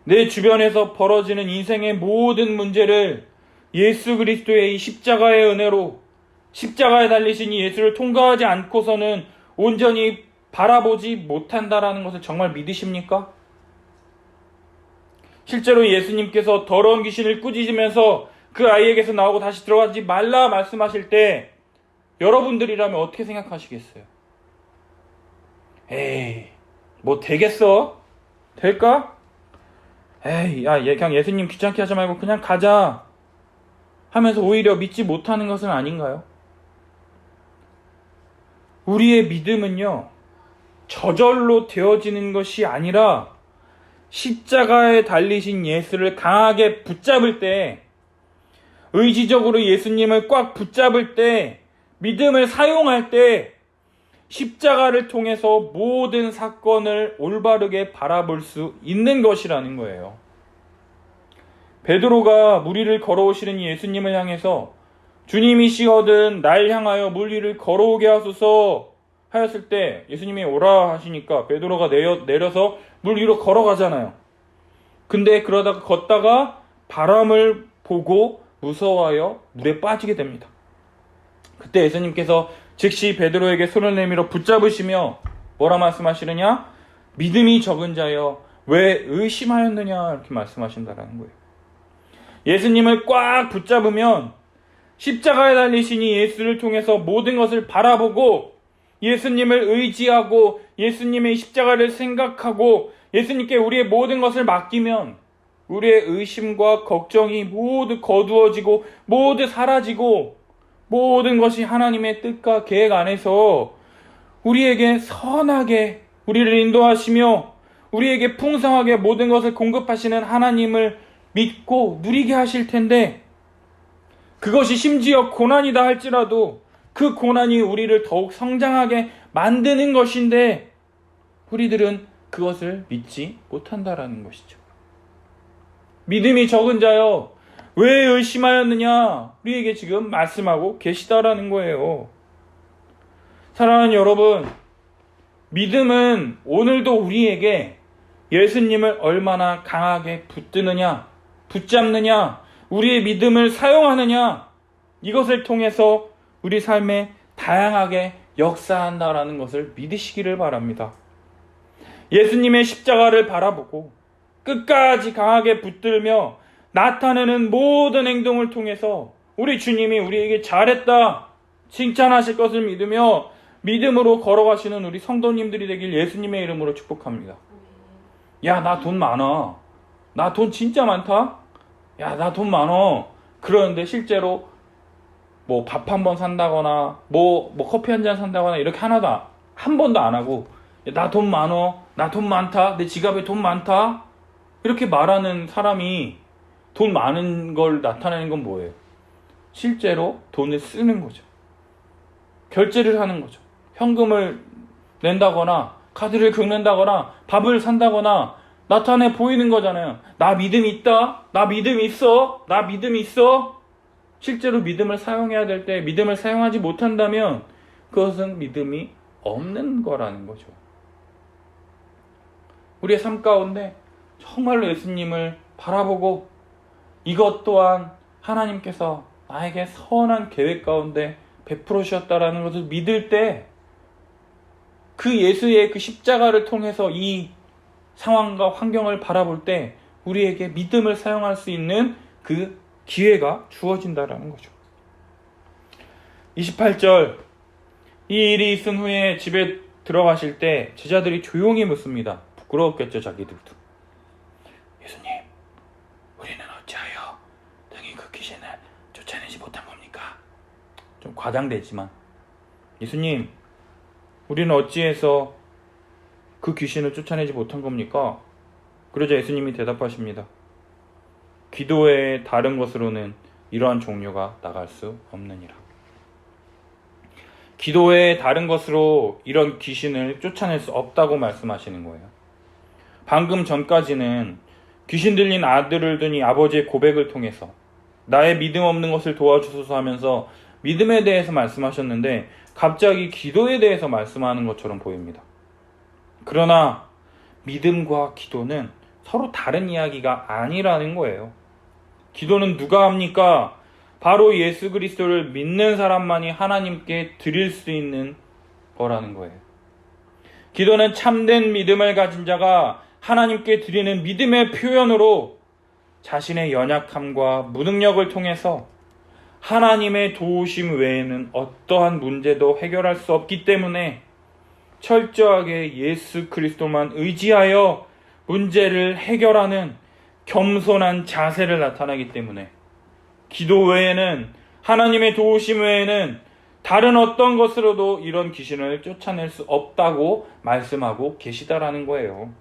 Speaker 1: 내 주변에서 벌어지는 인생의 모든 문제를 예수 그리스도의 이 십자가의 은혜로, 십자가에 달리신 이 예수를 통과하지 않고서는 온전히 바라보지 못한다라는 것을 정말 믿으십니까? 실제로 예수님께서 더러운 귀신을 꾸짖으면서 그 아이에게서 나오고 다시 들어가지 말라 말씀하실 때 여러분들이라면 어떻게 생각하시겠어요? 에이, 뭐 되겠어? 될까? 에이, 야, 그냥 예수님 귀찮게 하지 말고 그냥 가자 하면서 오히려 믿지 못하는 것은 아닌가요? 우리의 믿음은요, 저절로 되어지는 것이 아니라 십자가에 달리신 예수를 강하게 붙잡을 때, 의지적으로 예수님을 꽉 붙잡을 때, 믿음을 사용할 때 십자가를 통해서 모든 사건을 올바르게 바라볼 수 있는 것이라는 거예요. 베드로가 물 위를 걸어오시는 예수님을 향해서 주님이시거든 날 향하여 물 위를 걸어오게 하소서 하였을 때 예수님이 오라 하시니까 베드로가 내려서 물 위로 걸어가잖아요. 근데 그러다가 걷다가 바람을 보고 무서워하여 물에 빠지게 됩니다. 그때 예수님께서 즉시 베드로에게 손을 내밀어 붙잡으시며 뭐라 말씀하시느냐? 믿음이 적은 자여 왜 의심하였느냐 이렇게 말씀하신다라는 거예요. 예수님을 꽉 붙잡으면 십자가에 달리시니 예수를 통해서 모든 것을 바라보고 예수님을 의지하고 예수님의 십자가를 생각하고 예수님께 우리의 모든 것을 맡기면 우리의 의심과 걱정이 모두 거두어지고 모두 사라지고 모든 것이 하나님의 뜻과 계획 안에서 우리에게 선하게 우리를 인도하시며 우리에게 풍성하게 모든 것을 공급하시는 하나님을 믿고 누리게 하실 텐데, 그것이 심지어 고난이다 할지라도 그 고난이 우리를 더욱 성장하게 만드는 것인데 우리들은 그것을 믿지 못한다라는 것이죠. 믿음이 적은 자여 왜 의심하였느냐 우리에게 지금 말씀하고 계시다라는 거예요. 사랑하는 여러분, 믿음은 오늘도 우리에게 예수님을 얼마나 강하게 붙드느냐, 붙잡느냐, 우리의 믿음을 사용하느냐, 이것을 통해서 우리 삶에 다양하게 역사한다라는 것을 믿으시기를 바랍니다. 예수님의 십자가를 바라보고 끝까지 강하게 붙들며 나타내는 모든 행동을 통해서 우리 주님이 우리에게 잘했다 칭찬하실 것을 믿으며 믿음으로 걸어가시는 우리 성도님들이 되길 예수님의 이름으로 축복합니다. 야, 나 돈 많아. 나 돈 진짜 많다. 야, 나 돈 많어. 그러는데 실제로 뭐 밥 한 번 산다거나 뭐 커피 한 잔 산다거나 이렇게 한 번도 안 하고, 나 돈 많어. 나 돈 많다. 내 지갑에 돈 많다. 이렇게 말하는 사람이 돈 많은 걸 나타내는 건 뭐예요? 실제로 돈을 쓰는 거죠. 결제를 하는 거죠. 현금을 낸다거나 카드를 긁는다거나 밥을 산다거나 나타내 보이는 거잖아요. 나 믿음 있다. 나 믿음 있어. 나 믿음 있어. 실제로 믿음을 사용해야 될 때 믿음을 사용하지 못한다면 그것은 믿음이 없는 거라는 거죠. 우리의 삶 가운데 정말로 예수님을 바라보고 이것 또한 하나님께서 나에게 선한 계획 가운데 베풀어 주셨다라는 것을 믿을 때 그 예수의 그 십자가를 통해서 이 상황과 환경을 바라볼 때 우리에게 믿음을 사용할 수 있는 그 기회가 주어진다라는 거죠. 28절, 이 일이 있은 후에 집에 들어가실 때 제자들이 조용히 묻습니다. 부끄러웠겠죠, 자기들도. 예수님, 우리는 어찌하여 등이 그 귀신을 쫓아내지 못한 겁니까? 좀 과장되지만, 예수님, 우리는 어찌해서 그 귀신을 쫓아내지 못한 겁니까? 그러자 예수님이 대답하십니다. 기도 외에 다른 것으로는 이러한 종류가 나갈 수 없느니라. 기도 외에 다른 것으로 이런 귀신을 쫓아낼 수 없다고 말씀하시는 거예요. 방금 전까지는 귀신 들린 아들을 둔 이 아버지의 고백을 통해서 나의 믿음 없는 것을 도와주소서 하면서 믿음에 대해서 말씀하셨는데 갑자기 기도에 대해서 말씀하는 것처럼 보입니다. 그러나 믿음과 기도는 서로 다른 이야기가 아니라는 거예요. 기도는 누가 합니까? 바로 예수 그리스도를 믿는 사람만이 하나님께 드릴 수 있는 거라는 거예요. 기도는 참된 믿음을 가진 자가 하나님께 드리는 믿음의 표현으로 자신의 연약함과 무능력을 통해서 하나님의 도우심 외에는 어떠한 문제도 해결할 수 없기 때문에 철저하게 예수 그리스도만 의지하여 문제를 해결하는 겸손한 자세를 나타내기 때문에 기도 외에는, 하나님의 도우심 외에는 다른 어떤 것으로도 이런 귀신을 쫓아낼 수 없다고 말씀하고 계시다라는 거예요.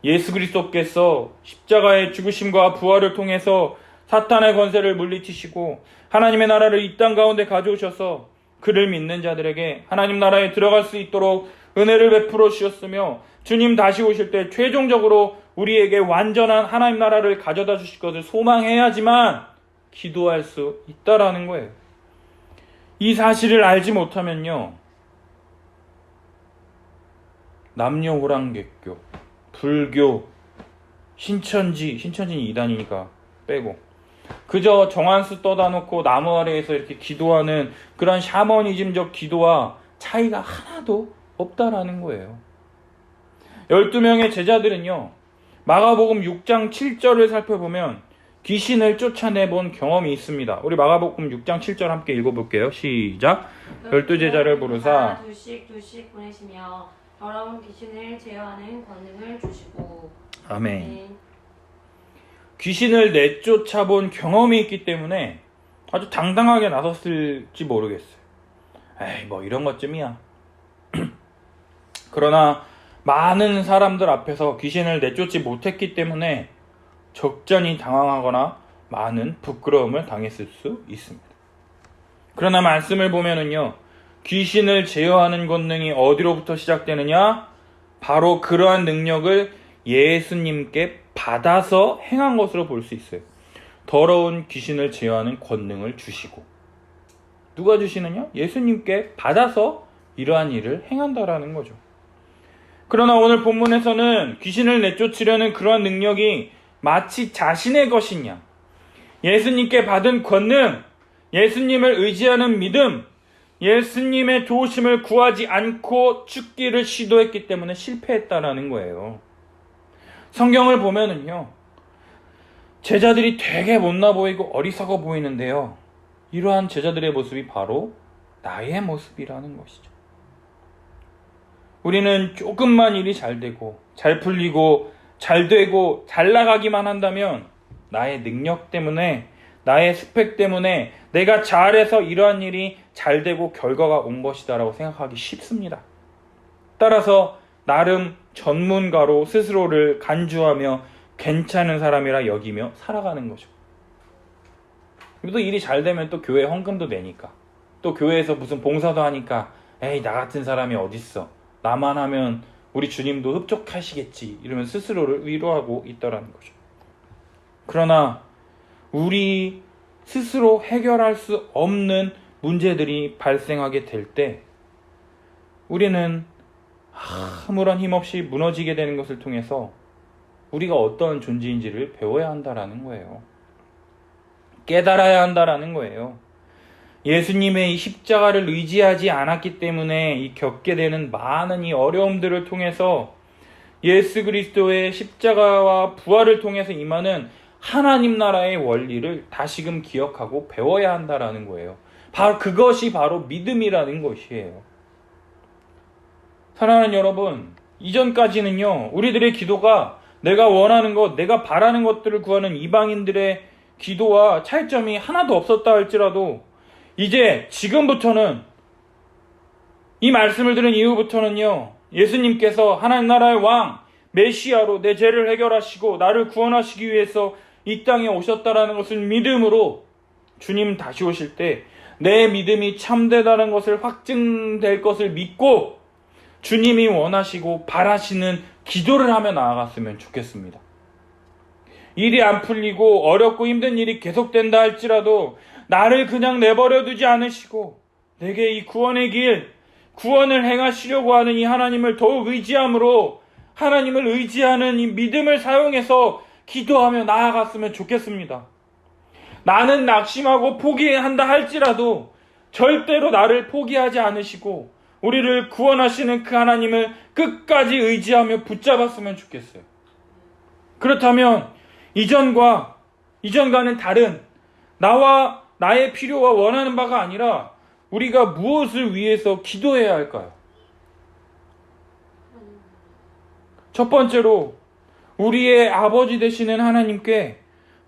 Speaker 1: 예수 그리스도께서 십자가의 죽으심과 부활을 통해서 사탄의 권세를 물리치시고 하나님의 나라를 이 땅 가운데 가져오셔서 그를 믿는 자들에게 하나님 나라에 들어갈 수 있도록 은혜를 베풀어 주셨으며, 주님 다시 오실 때 최종적으로 우리에게 완전한 하나님 나라를 가져다 주실 것을 소망해야지만 기도할 수 있다라는 거예요. 이 사실을 알지 못하면요, 남녀호랑객교, 불교, 신천지는 이단이니까 빼고 그저 정한수 떠다 놓고 나무 아래에서 이렇게 기도하는 그런 샤머니즘적 기도와 차이가 하나도 없다라는 거예요. 12명의 제자들은요, 마가복음 6장 7절을 살펴보면 귀신을 쫓아내본 경험이 있습니다. 우리 마가복음 6장 7절 함께 읽어볼게요. 시작. 12제자를 부르사
Speaker 2: 둘씩 보내시며 더러운 귀신을 제어하는 권능을 주시고.
Speaker 1: 아멘. 귀신을 내쫓아본 경험이 있기 때문에 아주 당당하게 나섰을지 모르겠어요. 에이, 뭐 이런 것쯤이야. 그러나 많은 사람들 앞에서 귀신을 내쫓지 못했기 때문에 적잖이 당황하거나 많은 부끄러움을 당했을 수 있습니다. 그러나 말씀을 보면은요, 귀신을 제어하는 권능이 어디로부터 시작되느냐? 바로 그러한 능력을 예수님께 받아서 행한 것으로 볼 수 있어요. 더러운 귀신을 제어하는 권능을 주시고, 누가 주시느냐? 예수님께 받아서 이러한 일을 행한다라는 거죠. 그러나 오늘 본문에서는 귀신을 내쫓으려는 그러한 능력이 마치 자신의 것이냐, 예수님께 받은 권능, 예수님을 의지하는 믿음, 예수님의 도우심을 구하지 않고 죽기를 시도했기 때문에 실패했다라는 거예요. 성경을 보면은요, 제자들이 되게 못나 보이고 어리석어 보이는데요, 이러한 제자들의 모습이 바로 나의 모습이라는 것이죠. 우리는 조금만 일이 잘 되고 잘 풀리고 잘 되고 잘 나가기만 한다면 나의 능력 때문에, 나의 스펙 때문에 내가 잘해서 이러한 일이 잘 되고 결과가 온 것이다 라고 생각하기 쉽습니다. 따라서 나름 전문가로 스스로를 간주하며 괜찮은 사람이라 여기며 살아가는 거죠. 또 일이 잘 되면 또 교회 헌금도 내니까, 또 교회에서 무슨 봉사도 하니까 에이, 나 같은 사람이 어딨어, 나만 하면 우리 주님도 흡족하시겠지, 이러면 스스로를 위로하고 있다라는 거죠. 그러나 우리 스스로 해결할 수 없는 문제들이 발생하게 될 때 우리는 아무런 힘없이 무너지게 되는 것을 통해서 우리가 어떤 존재인지를 배워야 한다라는 거예요. 깨달아야 한다라는 거예요. 예수님의 이 십자가를 의지하지 않았기 때문에 이 겪게 되는 많은 이 어려움들을 통해서 예수 그리스도의 십자가와 부활을 통해서 임하는 하나님 나라의 원리를 다시금 기억하고 배워야 한다라는 거예요. 바로 그것이 바로 믿음이라는 것이에요. 사랑하는 여러분, 이전까지는요, 우리들의 기도가 내가 원하는 것, 내가 바라는 것들을 구하는 이방인들의 기도와 차이점이 하나도 없었다 할지라도 이제 지금부터는, 이 말씀을 들은 이후부터는요, 예수님께서 하나님 나라의 왕, 메시아로 내 죄를 해결하시고 나를 구원하시기 위해서 이 땅에 오셨다라는 것을 믿음으로 주님 다시 오실 때 내 믿음이 참되다는 것을 확증될 것을 믿고 주님이 원하시고 바라시는 기도를 하며 나아갔으면 좋겠습니다. 일이 안 풀리고 어렵고 힘든 일이 계속된다 할지라도 나를 그냥 내버려 두지 않으시고 내게 이 구원의 길, 구원을 행하시려고 하는 이 하나님을 더욱 의지함으로 하나님을 의지하는 이 믿음을 사용해서 기도하며 나아갔으면 좋겠습니다. 나는 낙심하고 포기한다 할지라도 절대로 나를 포기하지 않으시고 우리를 구원하시는 그 하나님을 끝까지 의지하며 붙잡았으면 좋겠어요. 그렇다면 이전과는 다른 나와 나의 필요와 원하는 바가 아니라 우리가 무엇을 위해서 기도해야 할까요? 첫 번째로 우리의 아버지 되시는 하나님께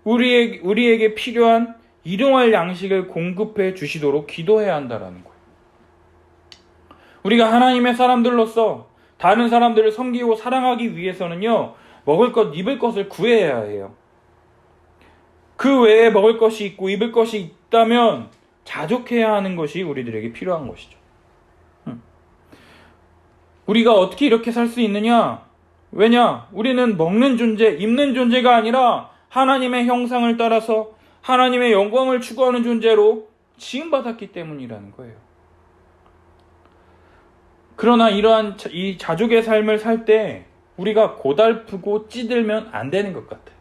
Speaker 1: 우리에게 필요한 일용할 양식을 공급해 주시도록 기도해야 한다라는 거예요. 우리가 하나님의 사람들로서 다른 사람들을 섬기고 사랑하기 위해서는요, 먹을 것, 입을 것을 구해야 해요. 그 외에 먹을 것이 있고 입을 것이 있다면 자족해야 하는 것이 우리들에게 필요한 것이죠. 우리가 어떻게 이렇게 살 수 있느냐? 왜냐? 우리는 먹는 존재, 입는 존재가 아니라 하나님의 형상을 따라서 하나님의 영광을 추구하는 존재로 지음받았기 때문이라는 거예요. 그러나 이러한 이 자족의 삶을 살 때 우리가 고달프고 찌들면 안 되는 것 같아요.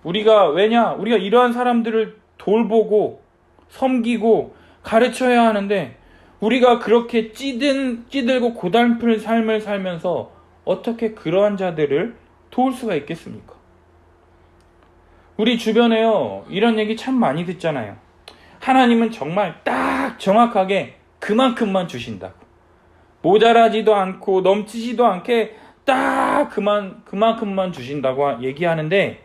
Speaker 1: 우리가 이러한 사람들을 돌보고 섬기고 가르쳐야 하는데 우리가 그렇게 찌들고 고달픈 삶을 살면서 어떻게 그러한 자들을 도울 수가 있겠습니까? 우리 주변에요, 이런 얘기 참 많이 듣잖아요. 하나님은 정말 딱 정확하게 그만큼만 주신다고. 모자라지도 않고 넘치지도 않게 딱 그만큼만 주신다고 얘기하는데,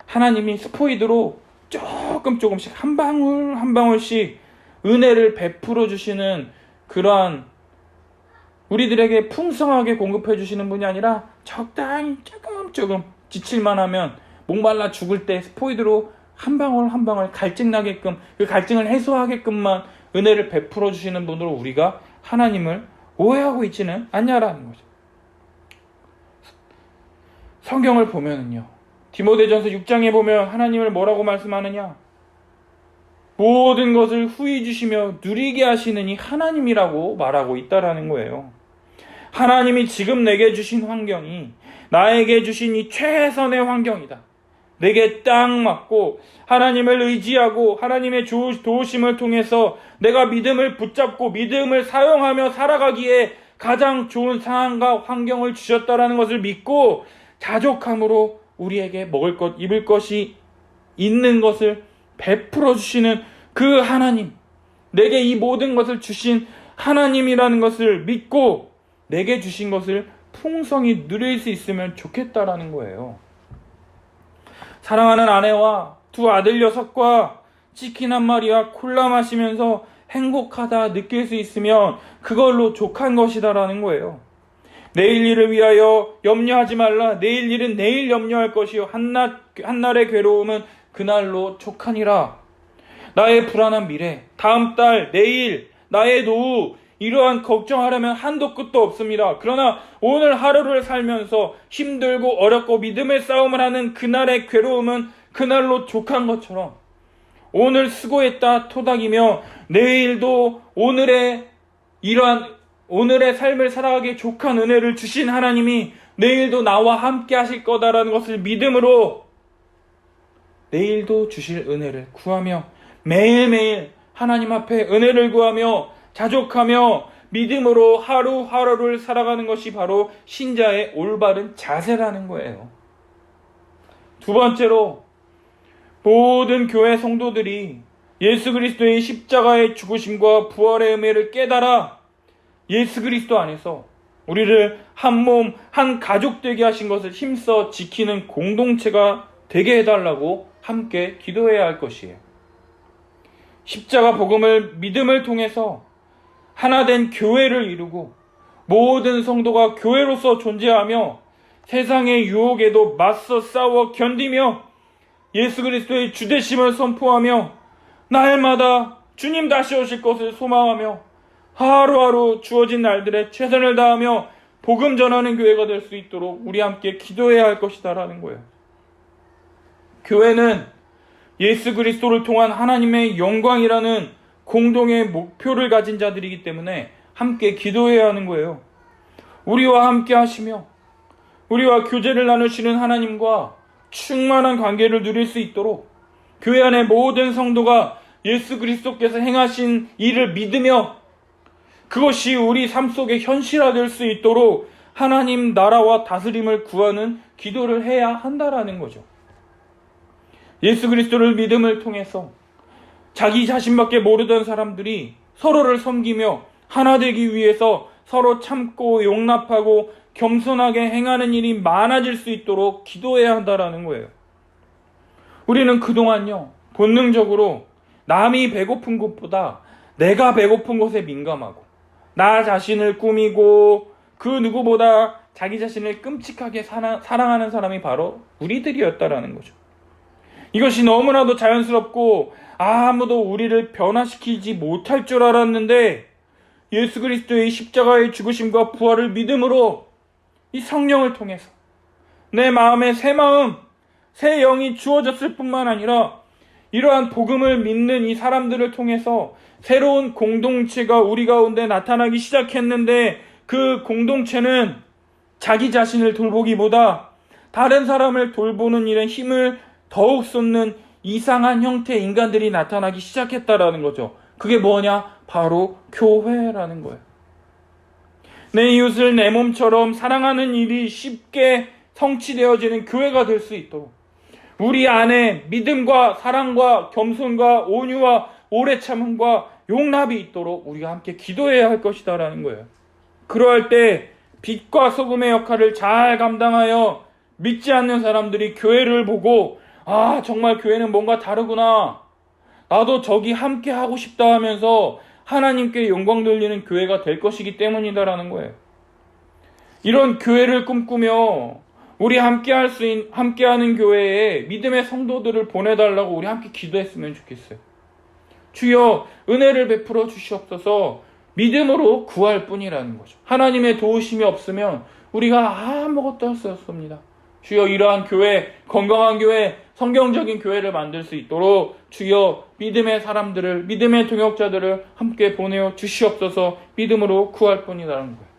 Speaker 1: 하나님이 스포이드로 조금씩 한 방울씩 은혜를 베풀어 주시는 그러한, 우리들에게 풍성하게 공급해 주시는 분이 아니라 적당히 조금 지칠만 하면 목말라 죽을 때 스포이드로 한 방울 갈증 나게끔, 그 갈증을 해소하게끔만 은혜를 베풀어 주시는 분으로 우리가 하나님을 오해하고 있지는 않냐라는 거죠. 성경을 보면은요, 디모데전서 6장에 보면 하나님을 뭐라고 말씀하느냐? 모든 것을 후히 주시며 누리게 하시는 이 하나님이라고 말하고 있다라는 거예요. 하나님이 지금 내게 주신 환경이 나에게 주신 이 최선의 환경이다. 내게 딱 맞고 하나님을 의지하고 하나님의 도우심을 통해서 내가 믿음을 붙잡고 믿음을 사용하며 살아가기에 가장 좋은 상황과 환경을 주셨다라는 것을 믿고 자족함으로 우리에게 먹을 것, 입을 것이 있는 것을 베풀어 주시는 그 하나님, 내게 이 모든 것을 주신 하나님이라는 것을 믿고 내게 주신 것을 풍성히 누릴 수 있으면 좋겠다라는 거예요. 사랑하는 아내와 두 아들 녀석과 치킨 한 마리와 콜라 마시면서 행복하다 느낄 수 있으면 그걸로 족한 것이다라는 거예요. 내일 일을 위하여 염려하지 말라. 내일 일은 내일 염려할 것이요 한날의 괴로움은 그날로 족하니라. 나의 불안한 미래, 다음 달, 내일, 나의 노후, 이러한 걱정하려면 한도 끝도 없습니다. 그러나 오늘 하루를 살면서 힘들고 어렵고 믿음의 싸움을 하는 그날의 괴로움은 그날로 족한 것처럼 오늘 수고했다 토닥이며 내일도 오늘의 삶을 살아가기에 족한 은혜를 주신 하나님이 내일도 나와 함께 하실 거다라는 것을 믿음으로 내일도 주실 은혜를 구하며 매일매일 하나님 앞에 은혜를 구하며 자족하며 믿음으로 하루하루를 살아가는 것이 바로 신자의 올바른 자세라는 거예요. 두 번째로, 모든 교회 성도들이 예수 그리스도의 십자가의 죽으심과 부활의 의미를 깨달아 예수 그리스도 안에서 우리를 한 몸, 한 가족 되게 하신 것을 힘써 지키는 공동체가 되게 해달라고 함께 기도해야 할 것이에요. 십자가 복음을 믿음을 통해서 하나된 교회를 이루고 모든 성도가 교회로서 존재하며 세상의 유혹에도 맞서 싸워 견디며 예수 그리스도의 주되심을 선포하며 날마다 주님 다시 오실 것을 소망하며 하루하루 주어진 날들에 최선을 다하며 복음 전하는 교회가 될 수 있도록 우리 함께 기도해야 할 것이다라는 거예요. 교회는 예수 그리스도를 통한 하나님의 영광이라는 공동의 목표를 가진 자들이기 때문에 함께 기도해야 하는 거예요. 우리와 함께 하시며 우리와 교제를 나누시는 하나님과 충만한 관계를 누릴 수 있도록 교회 안의 모든 성도가 예수 그리스도께서 행하신 일을 믿으며 그것이 우리 삶 속에 현실화될 수 있도록 하나님 나라와 다스림을 구하는 기도를 해야 한다라는 거죠. 예수 그리스도를 믿음을 통해서 자기 자신밖에 모르던 사람들이 서로를 섬기며 하나 되기 위해서 서로 참고 용납하고 겸손하게 행하는 일이 많아질 수 있도록 기도해야 한다라는 거예요. 우리는 그동안요, 본능적으로 남이 배고픈 것보다 내가 배고픈 것에 민감하고 나 자신을 꾸미고 그 누구보다 자기 자신을 끔찍하게 사랑하는 사람이 바로 우리들이었다라는 거죠. 이것이 너무나도 자연스럽고 아무도 우리를 변화시키지 못할 줄 알았는데 예수 그리스도의 십자가의 죽으심과 부활을 믿음으로 이 성령을 통해서 내 마음에 새 마음, 새 영이 주어졌을 뿐만 아니라 이러한 복음을 믿는 이 사람들을 통해서 새로운 공동체가 우리 가운데 나타나기 시작했는데 그 공동체는 자기 자신을 돌보기보다 다른 사람을 돌보는 일에 힘을 더욱 쏟는 이상한 형태의 인간들이 나타나기 시작했다라는 거죠. 그게 뭐냐? 바로 교회라는 거예요. 내 이웃을 내 몸처럼 사랑하는 일이 쉽게 성취되어지는 교회가 될 수 있도록 우리 안에 믿음과 사랑과 겸손과 온유와 오래 참음과 용납이 있도록 우리가 함께 기도해야 할 것이다라는 거예요. 그러할 때 빛과 소금의 역할을 잘 감당하여 믿지 않는 사람들이 교회를 보고 아, 정말 교회는 뭔가 다르구나. 나도 저기 함께 하고 싶다 하면서 하나님께 영광 돌리는 교회가 될 것이기 때문이다라는 거예요. 이런 교회를 꿈꾸며 우리 함께하는 교회에 믿음의 성도들을 보내달라고 우리 함께 기도했으면 좋겠어요. 주여 은혜를 베풀어 주시옵소서. 믿음으로 구할 뿐이라는 거죠. 하나님의 도우심이 없으면 우리가 아무것도 할 수 없습니다. 주여 이러한 교회, 건강한 교회, 성경적인 교회를 만들 수 있도록 주여 믿음의 사람들을, 믿음의 동역자들을 함께 보내어 주시옵소서. 믿음으로 구할 뿐이라는 거예요.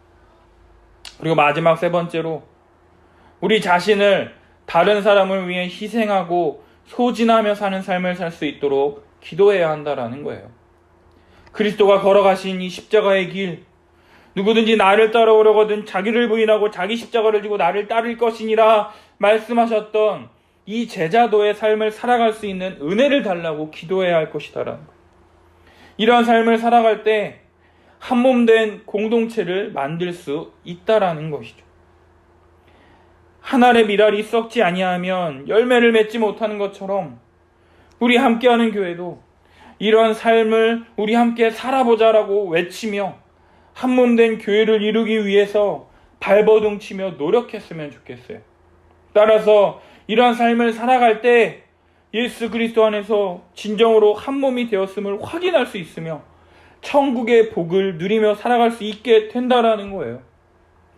Speaker 1: 그리고 마지막 세 번째로 우리 자신을 다른 사람을 위해 희생하고 소진하며 사는 삶을 살 수 있도록 기도해야 한다라는 거예요. 그리스도가 걸어가신 이 십자가의 길, 누구든지 나를 따라오려거든 자기를 부인하고 자기 십자가를 지고 나를 따를 것이니라 말씀하셨던 이 제자도의 삶을 살아갈 수 있는 은혜를 달라고 기도해야 할 것이다라는 거예요. 이러한 삶을 살아갈 때 한몸된 공동체를 만들 수 있다라는 것이죠. 한 알의 밀알이 썩지 아니하면 열매를 맺지 못하는 것처럼 우리 함께하는 교회도 이런 삶을 우리 함께 살아보자라고 외치며 한몸된 교회를 이루기 위해서 발버둥치며 노력했으면 좋겠어요. 따라서 이러한 삶을 살아갈 때 예수 그리스도 안에서 진정으로 한몸이 되었음을 확인할 수 있으며 천국의 복을 누리며 살아갈 수 있게 된다라는 거예요.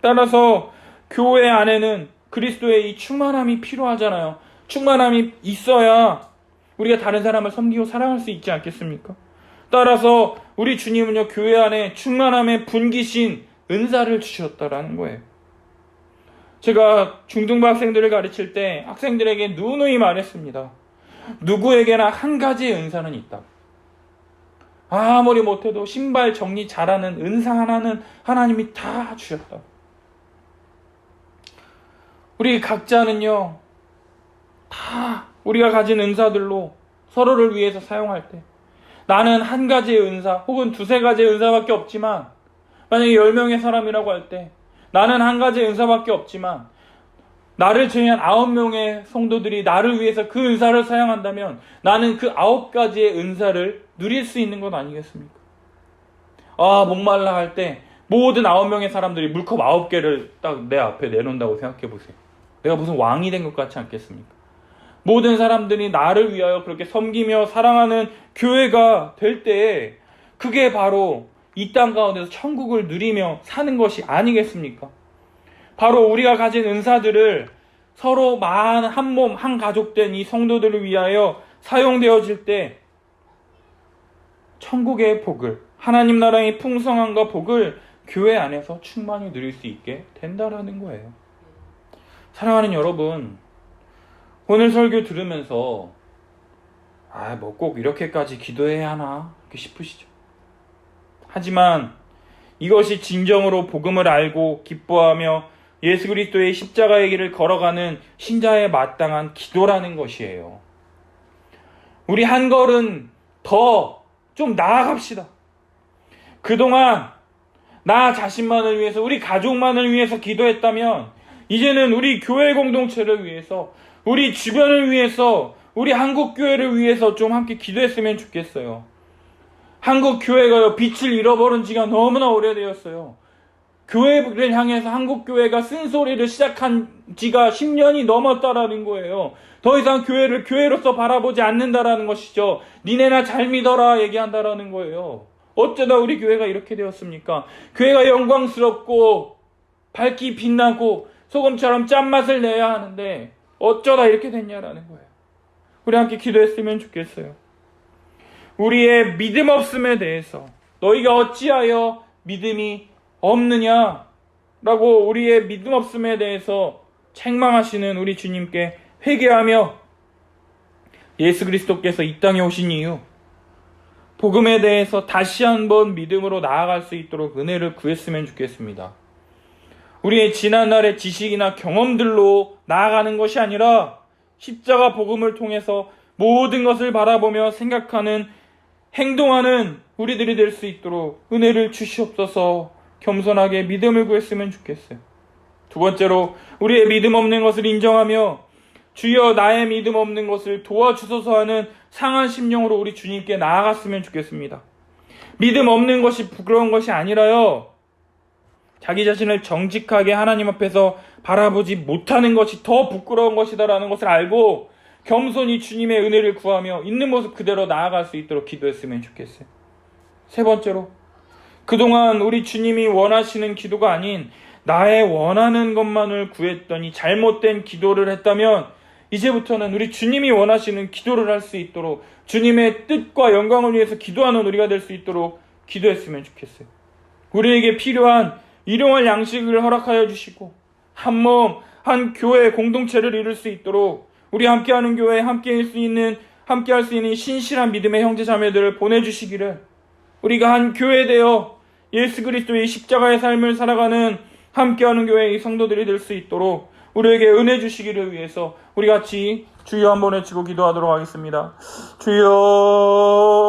Speaker 1: 따라서 교회 안에는 그리스도의 이 충만함이 필요하잖아요. 충만함이 있어야 우리가 다른 사람을 섬기고 사랑할 수 있지 않겠습니까? 따라서 우리 주님은요, 교회 안에 충만함의 분기신 은사를 주셨다라는 거예요. 제가 중등부 학생들을 가르칠 때 학생들에게 누누이 말했습니다. 누구에게나 한 가지의 은사는 있다. 아무리 못해도 신발 정리 잘하는 은사 하나는 하나님이 다 주셨다. 우리 각자는요, 다 우리가 가진 은사들로 서로를 위해서 사용할 때 나는 한 가지의 은사 혹은 두세 가지의 은사밖에 없지만 만약에 10명의 사람이라고 할 때 나는 한 가지의 은사밖에 없지만 나를 제외한 9명의 성도들이 나를 위해서 그 은사를 사용한다면 나는 그 9가지의 은사를 누릴 수 있는 것 아니겠습니까? 아, 목말라 할 때 모든 9명의 사람들이 물컵 9개를 딱 내 앞에 내놓는다고 생각해 보세요. 내가 무슨 왕이 된 것 같지 않겠습니까? 모든 사람들이 나를 위하여 그렇게 섬기며 사랑하는 교회가 될 때 그게 바로 이 땅 가운데서 천국을 누리며 사는 것이 아니겠습니까? 바로 우리가 가진 은사들을 서로 한 몸, 한 가족된 이 성도들을 위하여 사용되어질 때 천국의 복을, 하나님 나라의 풍성함과 복을 교회 안에서 충만히 누릴 수 있게 된다라는 거예요. 사랑하는 여러분, 오늘 설교 들으면서 뭐 꼭 이렇게까지 기도해야 하나 이렇게 싶으시죠? 하지만 이것이 진정으로 복음을 알고 기뻐하며 예수 그리스도의 십자가의 길을 걸어가는 신자의 마땅한 기도라는 것이에요. 우리 한 걸음 더 좀 나아갑시다. 그동안 나 자신만을 위해서, 우리 가족만을 위해서 기도했다면 이제는 우리 교회 공동체를 위해서, 우리 주변을 위해서, 우리 한국 교회를 위해서 좀 함께 기도했으면 좋겠어요. 한국 교회가 빛을 잃어버린 지가 너무나 오래되었어요. 교회를 향해서 한국 교회가 쓴소리를 시작한 지가 10년이 넘었다라는 거예요. 더 이상 교회를 교회로서 바라보지 않는다라는 것이죠. 니네나 잘 믿어라 얘기한다라는 거예요. 어쩌다 우리 교회가 이렇게 되었습니까? 교회가 영광스럽고 밝기 빛나고 소금처럼 짠맛을 내야 하는데 어쩌다 이렇게 됐냐라는 거예요. 우리 함께 기도했으면 좋겠어요. 우리의 믿음 없음에 대해서 너희가 어찌하여 믿음이 없느냐라고 우리의 믿음 없음에 대해서 책망하시는 우리 주님께 회개하며 예수 그리스도께서 이 땅에 오신 이유, 복음에 대해서 다시 한번 믿음으로 나아갈 수 있도록 은혜를 구했으면 좋겠습니다. 우리의 지난날의 지식이나 경험들로 나아가는 것이 아니라 십자가 복음을 통해서 모든 것을 바라보며 생각하는, 행동하는 우리들이 될 수 있도록 은혜를 주시옵소서. 겸손하게 믿음을 구했으면 좋겠어요. 두 번째로 우리의 믿음 없는 것을 인정하며 주여 나의 믿음 없는 것을 도와주소서 하는 상한 심령으로 우리 주님께 나아갔으면 좋겠습니다. 믿음 없는 것이 부끄러운 것이 아니라요, 자기 자신을 정직하게 하나님 앞에서 바라보지 못하는 것이 더 부끄러운 것이다라는 것을 알고 겸손히 주님의 은혜를 구하며 있는 모습 그대로 나아갈 수 있도록 기도했으면 좋겠어요. 세 번째로, 그동안 우리 주님이 원하시는 기도가 아닌 나의 원하는 것만을 구했더니 잘못된 기도를 했다면 이제부터는 우리 주님이 원하시는 기도를 할 수 있도록, 주님의 뜻과 영광을 위해서 기도하는 우리가 될 수 있도록 기도했으면 좋겠어요. 우리에게 필요한 일용할 양식을 허락하여 주시고 한 몸, 한 교회 공동체를 이룰 수 있도록 우리 함께하는 교회에 함께할 수 있는 신실한 믿음의 형제 자매들을 보내주시기를, 우리가 한 교회 되어 예수 그리스도의 십자가의 삶을 살아가는 함께하는 교회의 성도들이 될 수 있도록 우리에게 은혜 주시기를 위해서 우리 같이 주여 한번 외치고 기도하도록 하겠습니다. 주여.